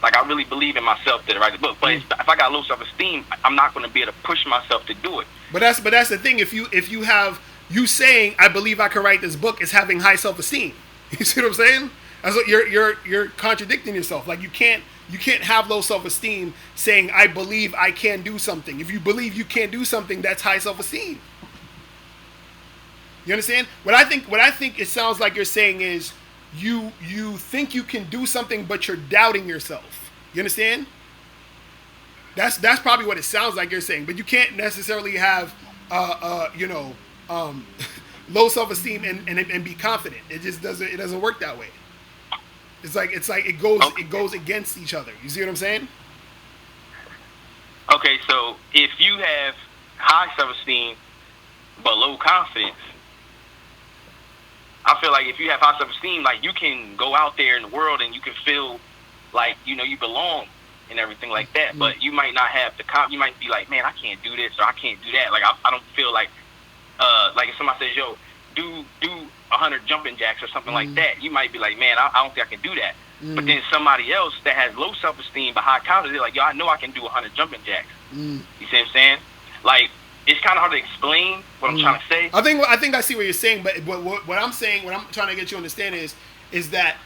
Like, I really believe in myself to write the book. But if I got low self-esteem, I'm not going to be able to push myself to do it. But that's the thing. If you have you saying I believe I can write this book is having high self-esteem. You see what I'm saying? That's what you're contradicting yourself. Like, you can't have low self-esteem saying I believe I can do something. If you believe you can't do something, that's high self-esteem. You understand? What I think it sounds like you're saying is you think you can do something, but you're doubting yourself. You understand? That's probably what it sounds like you're saying, but you can't necessarily have low self-esteem and be confident. It just doesn't work that way. It's like it goes against each other. You see what I'm saying? Okay, so if you have high self-esteem but low confidence, I feel like if you have high self-esteem, like you can go out there in the world and you can feel like you belong and everything like that. But you might not have you might be like, man, I can't do this or I can't do that. Like I don't feel like if somebody says, yo, do 100 jumping jacks or something like that, you might be like, man, I don't think I can do that. But then somebody else that has low self-esteem but high confidence, they're like, yo, I know I can do 100 jumping jacks. You see what I'm saying? Like, it's kind of hard to explain what I'm trying to say. I think I see what you're saying, but what I'm saying, what I'm trying to get you to understand is that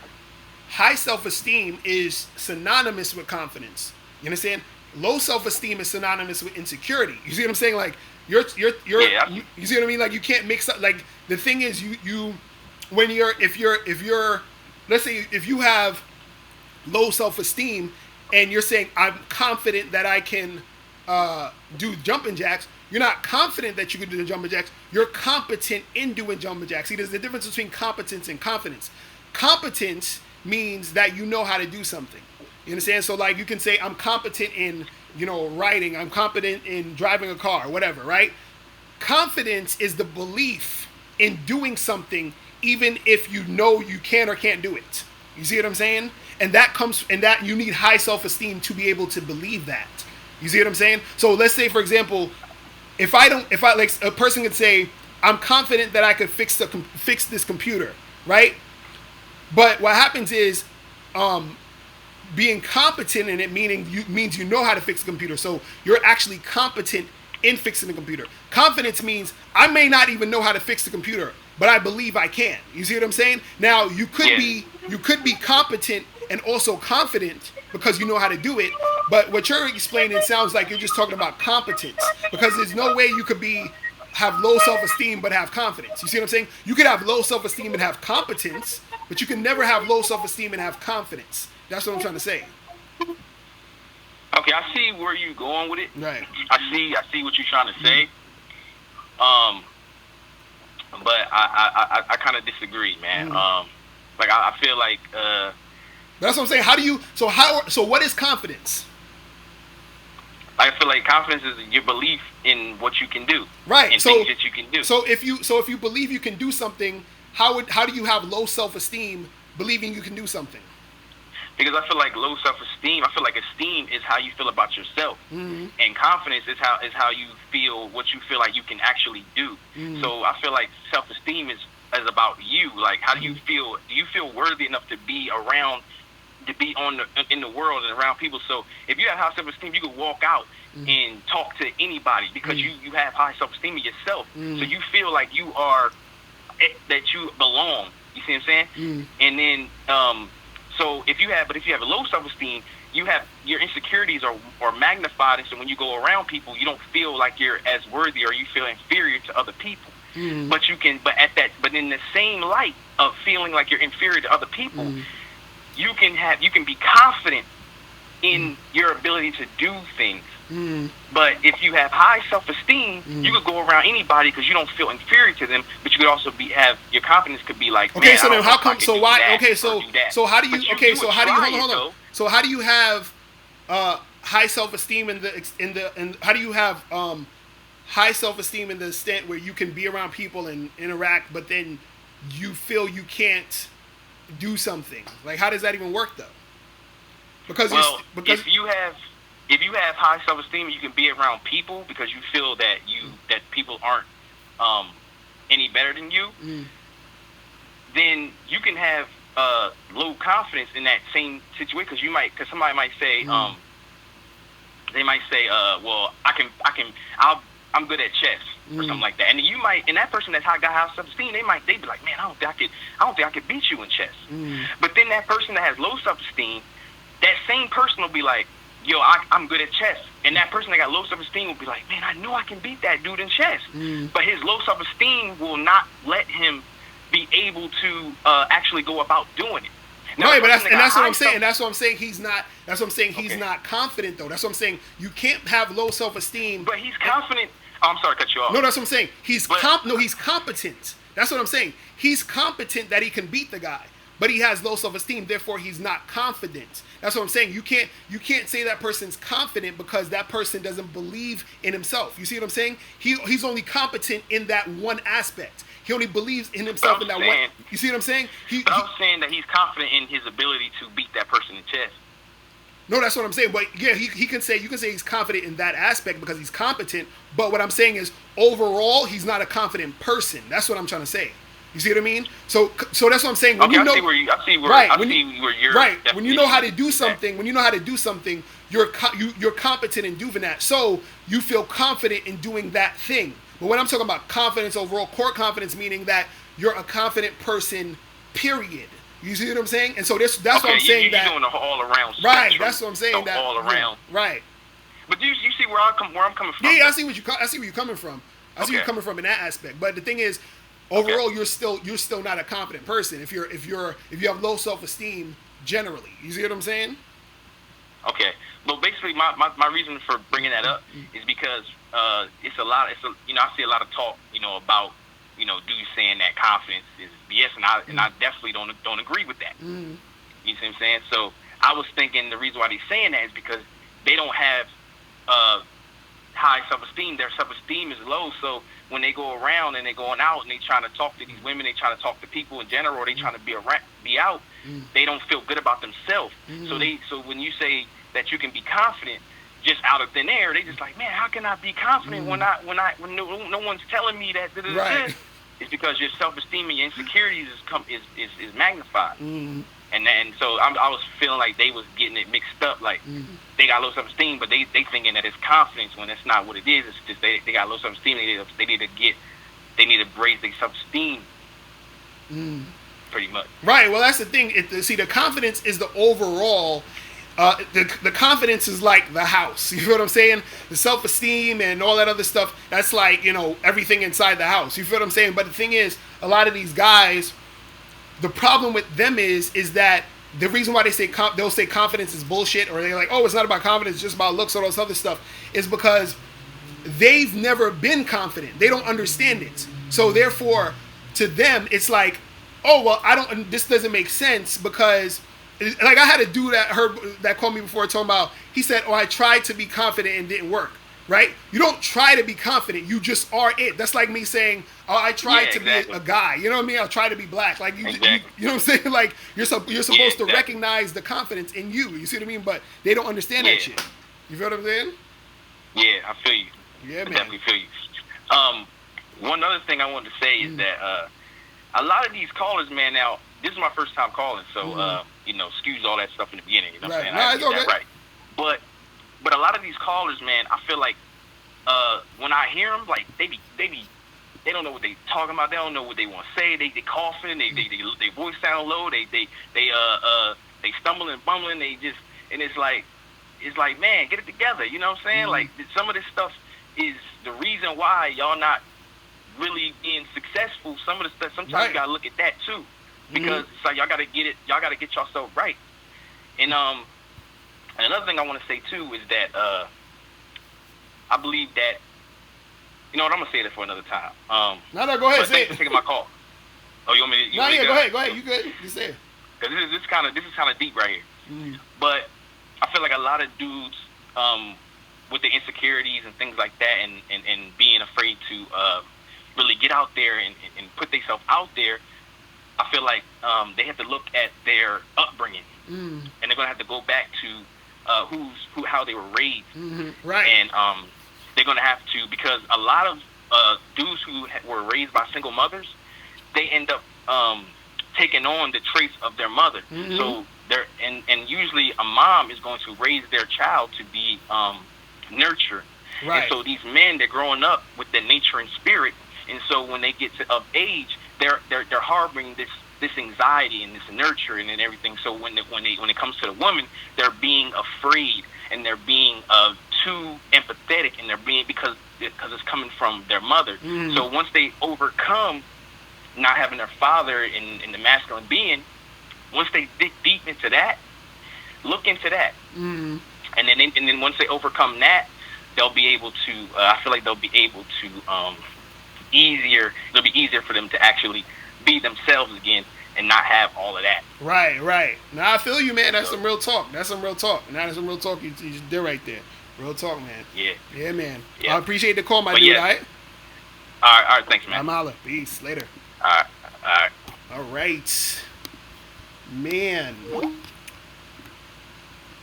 high self-esteem is synonymous with confidence. You understand? Low self-esteem is synonymous with insecurity. You see what I'm saying? Like you see what I mean? Like you can't mix up. Like the thing is, if you're let's say if you have low self-esteem and you're saying I'm confident that I can do jumping jacks, you're not confident that you can do the jumping jacks. You're competent in doing jumping jacks. See, there's the difference between competence and confidence. Competence means that you know how to do something. You understand? So like you can say I'm competent in writing. I'm competent in driving a car, whatever, right? Confidence is the belief in doing something even if you know you can or can't do it. You see what I'm saying? And that you need high self-esteem to be able to believe that. You see what I'm saying? So let's say, for example, if like a person could say, I'm confident that I could fix this computer, right? But what happens is, being competent in it means you know how to fix the computer. So you're actually competent in fixing the computer. Confidence means I may not even know how to fix the computer, but I believe I can. You see what I'm saying? Now you could be competent and also confident because you know how to do it. But what you're explaining sounds like you're just talking about competence, because there's no way you could have low self-esteem but have confidence. You see what I'm saying? You could have low self-esteem and have competence, but you can never have low self-esteem and have confidence. That's what I'm trying to say. Okay, I see where you're going with it. Right. I see what you're trying to say. But I kind of disagree, man. Like I feel like. But that's what I'm saying. So what is confidence? I feel like confidence is your belief in what you can do, right? And things that you can do. So if you believe you can do something, how do you have low self-esteem believing you can do something? Because I feel like low self-esteem, I feel like esteem is how you feel about yourself, and confidence is how you feel what you feel like you can actually do. So I feel like self-esteem is about you. Like, how do you feel? Do you feel worthy enough to be around? To be in the world and around people. So if you have high self-esteem, you can walk out and talk to anybody because you have high self-esteem in yourself. So you feel like you are that you belong. You see what I'm saying? And then so if you have a low self-esteem, you have your insecurities are magnified, and so when you go around people, you don't feel like you're as worthy or you feel inferior to other people. But but in the same light of feeling like you're inferior to other people. You can be confident in your ability to do things. But if you have high self-esteem, you could go around anybody because you don't feel inferior to them. But you could also have your confidence could be like, okay. Man, So then, how come? So why? Okay. So how do you? Okay. So how do you? Hold on. So how do you have high self-esteem and how do you have high self-esteem in the extent where you can be around people and interact, but then you feel you can't do something? Like, how does that even work though? Because if you have high self-esteem, you can be around people because you feel that people aren't any better than you. Then you can have low confidence in that same situation because somebody might say they might say well I'm good at chess or something like that, and that person that's got high self-esteem, they'd be like, man, I don't think I could beat you in chess. But then that person that has low self-esteem, that same person will be like, yo, I'm good at chess, and that person that got low self-esteem will be like, man, I know I can beat that dude in chess. But his low self-esteem will not let him be able to actually go about doing it. Now, Right, but the person that that's got what high I'm saying. self- That's what I'm saying. He's not. That's what I'm saying. He's Okay. not confident though. That's what I'm saying. You can't have low self-esteem. But he's confident. Oh, I'm sorry to cut you off. No, that's what I'm saying. He's But- he's competent. That's what I'm saying. He's competent that he can beat the guy, but he has low self-esteem. Therefore, he's not confident. That's what I'm saying. You can't say that person's confident because that person doesn't believe in himself. You see what I'm saying? He's only competent in that one aspect. He only believes in himself in that one. You see what I'm saying? But I was saying that he's confident in his ability to beat that person in chess. No, that's what I'm saying. But yeah, he can say, you can say he's confident in that aspect because he's competent. But what I'm saying is overall, he's not a confident person. That's what I'm trying to say. You see what I mean? So that's what I'm saying. When Okay, you know, I see where you're. Right. When you know how to do something, you're competent in doing that. So you feel confident in doing that thing. But when I'm talking about confidence overall, core confidence meaning that you're a confident person, period. You see what I'm saying? And so that's what I'm saying. You're doing the all around. Right. That's what I'm saying. So all around. Right. But do you see where I'm coming from? Yeah, I see where you're coming from. I see where you're coming from in that aspect. But the thing is, overall, you're still not a confident person if you have low self-esteem generally. You see what I'm saying? Okay. Well, basically, my reason for bringing that up is because I see a lot of talk, about, dudes saying that confidence is BS, and I definitely don't agree with that. You see what I'm saying? So I was thinking the reason why they're saying that is because they don't have high self-esteem. Their self-esteem is low, so when they go around and they're going out and they trying to talk to these women, they trying to talk to people in general, or they trying to be out, they don't feel good about themselves. So when you say that you can be confident just out of thin air, they just like, man, how can I be confident when no one's telling me that? Right. It's because your self-esteem and your insecurities is magnified. And so I was feeling like they was getting it mixed up. Like they got low self-esteem, but they thinking that it's confidence when that's not what it is. It's just they got low self-esteem. They need to raise their self-esteem. Pretty much. Right. Well, that's the thing. The confidence is the overall. The confidence is like the house. You feel what I'm saying? The self-esteem and all that other stuff. That's like everything inside the house. You feel what I'm saying? But the thing is, a lot of these guys. The problem with them is that the reason why they'll say confidence is bullshit, or they're like, oh, it's not about confidence, it's just about looks, all this other stuff, is because they've never been confident. They don't understand it. So therefore, to them, it's like, oh, well, this doesn't make sense because, like, I had a dude that called me before talking about, he said, oh, I tried to be confident and didn't work. Right? You don't try to be confident. You just are it. That's like me saying, "Oh, I tried to be a guy." You know what I mean? I try to be black. Like you know what I'm saying? Like you're supposed to recognize the confidence in you. You see what I mean? But they don't understand that shit. You feel what I'm saying? Yeah, I feel you. Yeah, man. I definitely feel you. One other thing I wanted to say is that a lot of these callers, man. Now this is my first time calling, so excuse all that stuff in the beginning. You know what I'm saying? No, it's okay. Right. But a lot of these callers, man, I feel like when I hear them, like they don't know what they talking about. They don't know what they want to say. They coughing. They voice sound low. They stumbling and bumbling. It's like man, get it together. You know what I'm saying? Like some of this stuff is the reason why y'all not really being successful. Some of the stuff sometimes you gotta look at that too, because it's like y'all gotta get it. Y'all gotta get yourself right. And another thing I want to say too is that I believe that, you know what, I'm gonna say that for another time. No, go ahead. Say thanks for taking my call. Oh, you want me to? Go ahead. You good? You say it. Because this is kind of deep right here. But I feel like a lot of dudes with the insecurities and things like that, and being afraid to really get out there and put themselves out there, I feel like they have to look at their upbringing, and they're gonna have to go back to how they were raised, right? And they're gonna have to, because a lot of dudes who were raised by single mothers, they end up taking on the traits of their mother. So and usually a mom is going to raise their child to be nurtured. Right. And so these men, they're growing up with the nature and spirit, and so when they get of age, they're harboring this anxiety and this nurturing and everything. So when it comes to the woman, they're being afraid and they're being too empathetic, and they're being because it's coming from their mother. So once they overcome not having their father in the masculine being, once they dig deep into that, look into that, and then once they overcome that, they'll be able to. I feel like they'll be able to easier. It'll be easier for them to actually be themselves again and not have all of that. Right. Now I feel you, man. That's some real talk. Now that's some real talk you just did right there. Real talk, man. Yeah, man. Yeah. I appreciate the call, my dude. Yeah. All right. All right. Thanks, man. I'm holla. Peace. Later. All right. All right, man.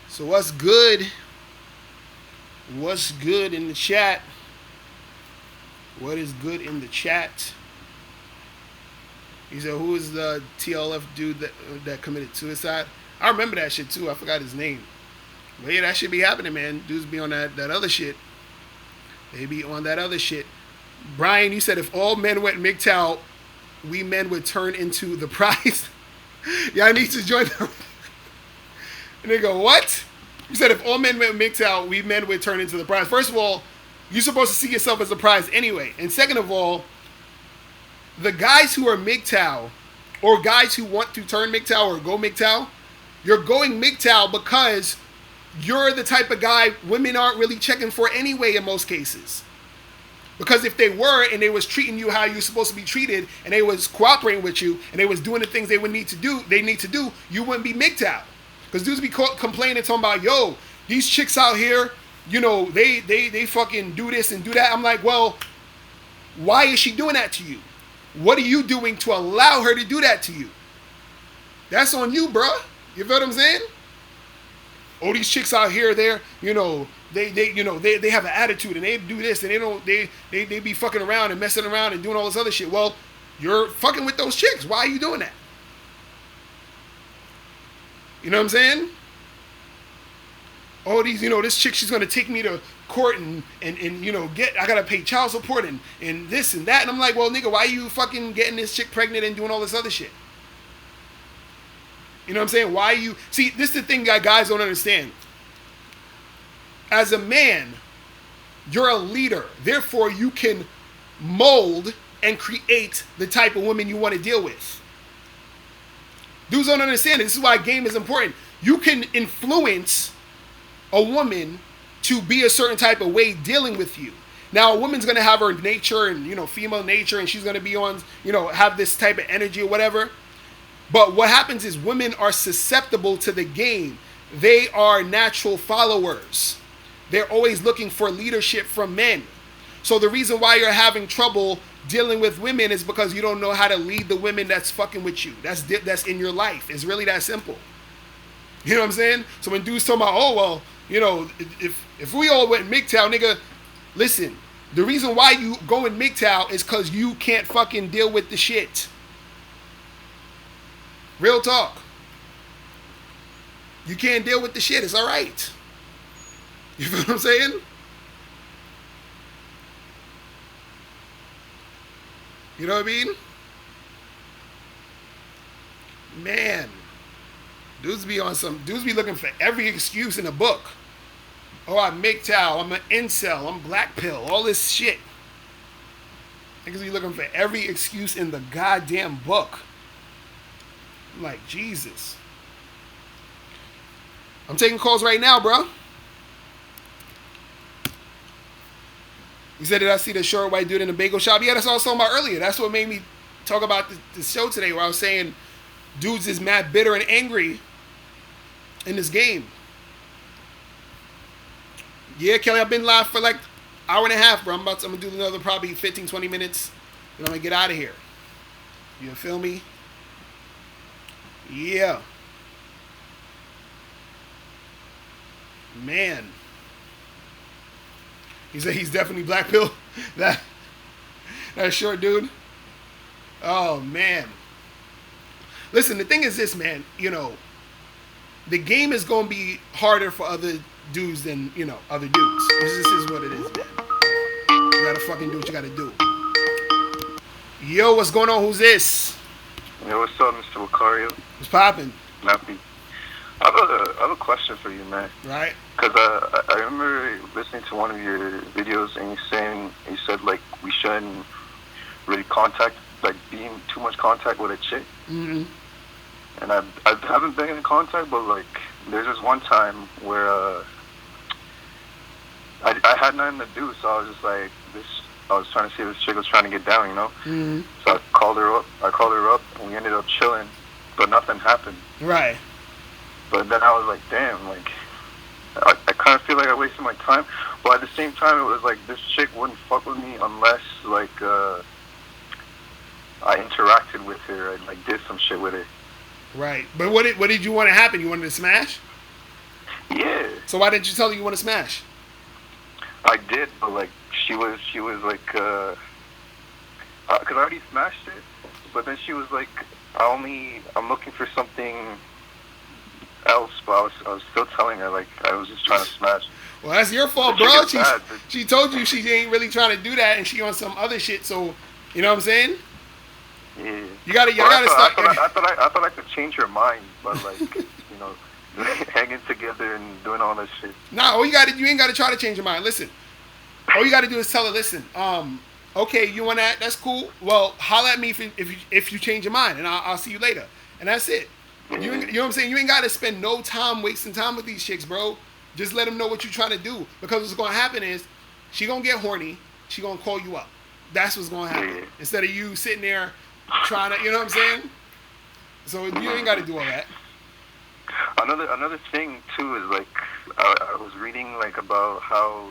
So what's good? What's good in the chat? What is good in the chat? He said, "Who is the TLF dude that committed suicide?" I remember that shit too. I forgot his name. But yeah, that shit be happening, man. Dudes be on that other shit. They be on that other shit. Brian, you said if all men went MGTOW, we men would turn into the prize. Yeah, I need to join them. And they go, what? You said if all men went MGTOW, we men would turn into the prize. First of all, you're supposed to see yourself as a prize anyway. And second of all, the guys who are MGTOW, or guys who want to turn MGTOW or go MGTOW, you're going MGTOW because you're the type of guy women aren't really checking for anyway in most cases. Because if they were and they was treating you how you're supposed to be treated and they was cooperating with you and they was doing the things they need to do, you wouldn't be MGTOW. Because dudes be complaining, talking about, yo, these chicks out here, you know, they fucking do this and do that. I'm like, well, why is she doing that to you? What are you doing to allow her to do that to you? That's on you, bruh. You feel what I'm saying? Oh, these chicks out here, they're, you know, they have an attitude and they do this and they be fucking around and messing around and doing all this other shit. Well, you're fucking with those chicks. Why are you doing that? You know what I'm saying? Oh, these, you know, this chick, she's gonna take me to court and you know, I gotta pay child support and this and that. And I'm like, well, nigga, why are you fucking getting this chick pregnant and doing all this other shit? You know what I'm saying? Why you... See, this is the thing that guys don't understand. As a man, you're a leader. Therefore, you can mold and create the type of women you want to deal with. Dudes don't understand it. This is why game is important. You can influence a woman to be a certain type of way dealing with you. Now, a woman's going to have her nature and, you know, female nature, and she's going to be on, you know, have this type of energy or whatever. But what happens is women are susceptible to the game. They are natural followers. They're always looking for leadership from men. So the reason why you're having trouble dealing with women is because you don't know how to lead the women that's fucking with you. That's in your life. It's really that simple. You know what I'm saying? So when dudes talk about, oh, well, you know, if we all went MGTOW, nigga, listen, the reason why you go in MGTOW is because you can't fucking deal with the shit. Real talk. You can't deal with the shit. It's all right. You feel what I'm saying? You know what I mean? Man. Dudes be looking for every excuse in the book. Oh, I'm MGTOW, I'm an incel, I'm black pill, all this shit. Niggas be looking for every excuse in the goddamn book. I'm like, Jesus. I'm taking calls right now, bro. You said, did I see the short white dude in the bagel shop? Yeah, that's what I was talking about earlier. That's what made me talk about the show today, where I was saying dudes is mad bitter and angry in this game. Yeah, Kelly, I've been live for like an hour and a half, bro. I'm going to do another probably 15, 20 minutes. Then I'm going to get out of here. You feel me? Yeah. Man. He said he's definitely black pill. That short dude. Oh, man. Listen, the thing is this, man. You know, the game is going to be harder for other dudes than, you know, other dudes. This is what it is, man. You got to fucking do what you got to do. Yo, what's going on? Who's this? Yo, what's up, Mr. Locario? What's popping? Nappy. I have a question for you, man. Right. Because I remember listening to one of your videos, and you said like we shouldn't really be in too much contact with a chick. Mm-hmm. and I haven't been in contact, but like there's this one time where I had nothing to do, so I was just like this. I was trying to see if this chick was trying to get down, you know. Mm-hmm. So I called her up, and we ended up chilling, but nothing happened. Right. But then I was like, damn, like I kind of feel like I wasted my time. But at the same time, it was like this chick wouldn't fuck with me unless like I interacted with her and like did some shit with her. Right. But what did you want to happen? You wanted to smash? Yeah. So why didn't you tell her you want to smash? I did, but like she was like, cause I already smashed it, but then she was like, I'm looking for something else, but I was still telling her like I was just trying to smash. Well, that's your fault, bro. She told you she ain't really trying to do that, and she on some other shit. So, you know what I'm saying? Yeah. You gotta start. start. I thought I could change her mind, but like you know, hanging together and doing all that shit. Nah, you ain't gotta try to change your mind. Listen, all you gotta do is tell her, listen, okay, you want that? That's cool. Well, holler at me if you change your mind, and I'll see you later. And that's it. You know what I'm saying? You ain't gotta spend no time wasting time with these chicks, bro. Just let them know what you're trying to do, because what's gonna happen is she gonna get horny. She gonna call you up. That's what's gonna happen. Instead of you sitting there trying to, you know what I'm saying? So you ain't gotta do all that. Another thing too is like I was reading like about how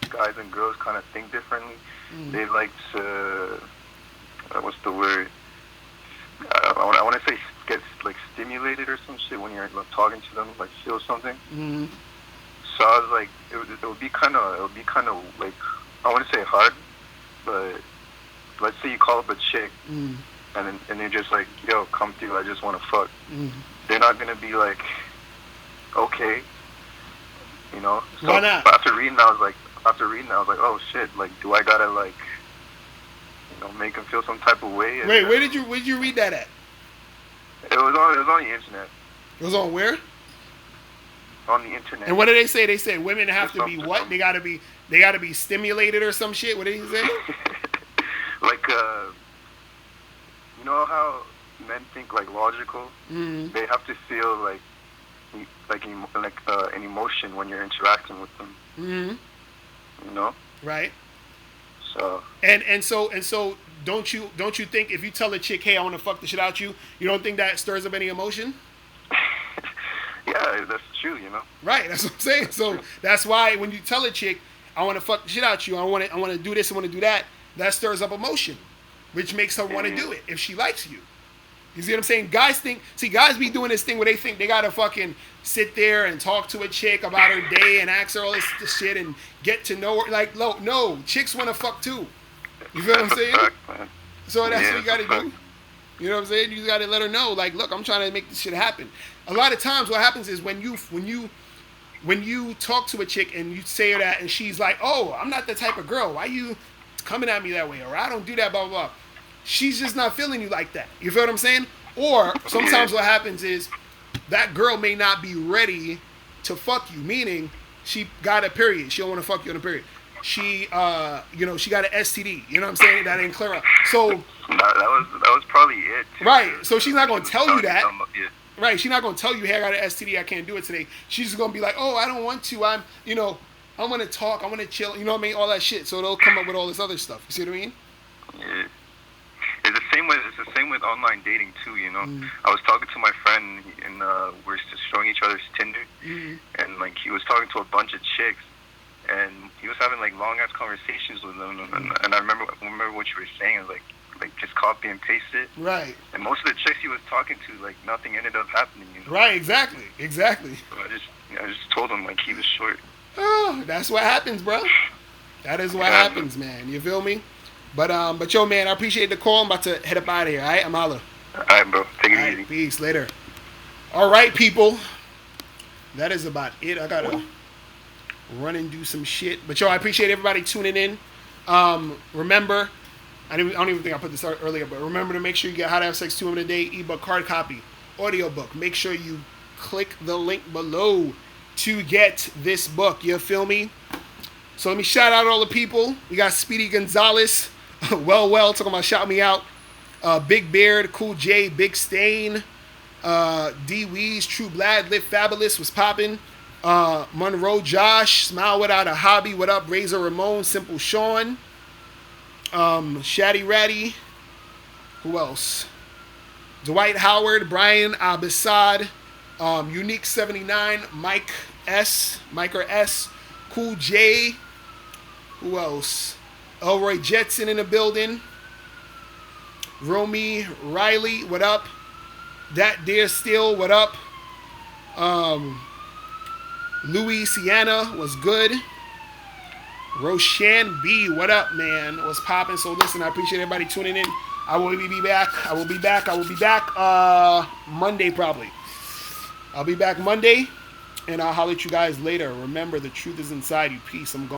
guys and girls kind of think differently. They like to what's the word? I want to say get like stimulated or some shit when you're like, talking to them, like feel something. Mm-hmm. So I was like, it would be kind of like, I want to say hard, but let's say you call up a chick and they're just like, yo, come through, I just want to fuck. They're not gonna be like, okay, you know. So why not? After reading, I was like, oh shit, like, do I gotta like, you know, make them feel some type of way? Wait, where did you read that at? It was on the internet. It was on where? On the internet. And what did they say? They said women have to be what? They gotta be stimulated or some shit. What did he say? Like you know how men think like logical? They have to feel like an emotion when you're interacting with them. You know? Right. So. And so don't you think if you tell a chick, hey, I want to fuck the shit out you don't think that stirs up any emotion? Yeah, that's true, you know. Right, that's what I'm saying. So that's why when you tell a chick, I want to fuck the shit out you, I want to do this, I want to do that stirs up emotion, which makes her want to do it if she likes you. You see what I'm saying? Guys be doing this thing where they think they gotta fucking sit there and talk to a chick about her day and ask her all this shit and get to know her. Like, no, chicks want to fuck too. You feel what I'm saying? So that's what you gotta do. You know what I'm saying? You gotta let her know, like, look, I'm trying to make this shit happen. A lot of times what happens is when you talk to a chick and you say her that and she's like, oh, I'm not the type of girl. Why you coming at me that way? Or I don't do that, blah, blah, blah. She's just not feeling you like that. You feel what I'm saying? Or sometimes what happens is that girl may not be ready to fuck you, meaning she got a period. She don't want to fuck you on a period. She, she got an STD. You know what I'm saying? That ain't clear up. So that was probably it. Too. Right. So she's not gonna tell you that. Yeah. Right. She's not gonna tell you, hey, I got an STD. I can't do it today. She's just gonna be like, oh, I don't want to. I want to talk. I want to chill. You know what I mean? All that shit. So they'll come up with all this other stuff. You see what I mean? Yeah. It's the same with online dating too, you know. I was talking to my friend and we're just showing each other's Tinder, and like he was talking to a bunch of chicks, and he was having like long ass conversations with them, and I remember what you were saying, like just copy and paste it. Right. And most of the chicks he was talking to, like nothing ended up happening, you know. Right. Exactly. So I just told him like he was short. Oh, that's what happens, bro. That is what happens, man. You feel me? But yo, man, I appreciate the call. I'm about to head up out of here. All right, I'm holla. All right, bro. Take it easy. Peace. Later. All right, people. That is about it. I gotta run and do some shit. But yo, I appreciate everybody tuning in. Remember, I don't even think I put this out earlier, but remember to make sure you get How to Have Sex 2 Women a Day ebook, hard copy, audiobook. Make sure you click the link below to get this book. You feel me? So let me shout out all the people. We got Speedy Gonzalez. Well, talking about shout me out. Big Beard, Cool J, Big Stain, D Weeze, True Blad, Live Fabulous was popping. Monroe Josh, Smile Without a Hobby, what up? Razor Ramon, Simple Sean, Shaddy Ratty, who else? Dwight Howard, Brian Abissad, Unique 79, Mike S, Cool J, who else? Elroy Jetson in the building. Romy Riley, what up? That Dear Steel, what up? Louis Sienna was good. Roshan B, what up, man? What's popping? So listen, I appreciate everybody tuning in. I will be back Monday probably. I'll be back Monday, and I'll holler at you guys later. Remember, the truth is inside you. Peace. I'm going.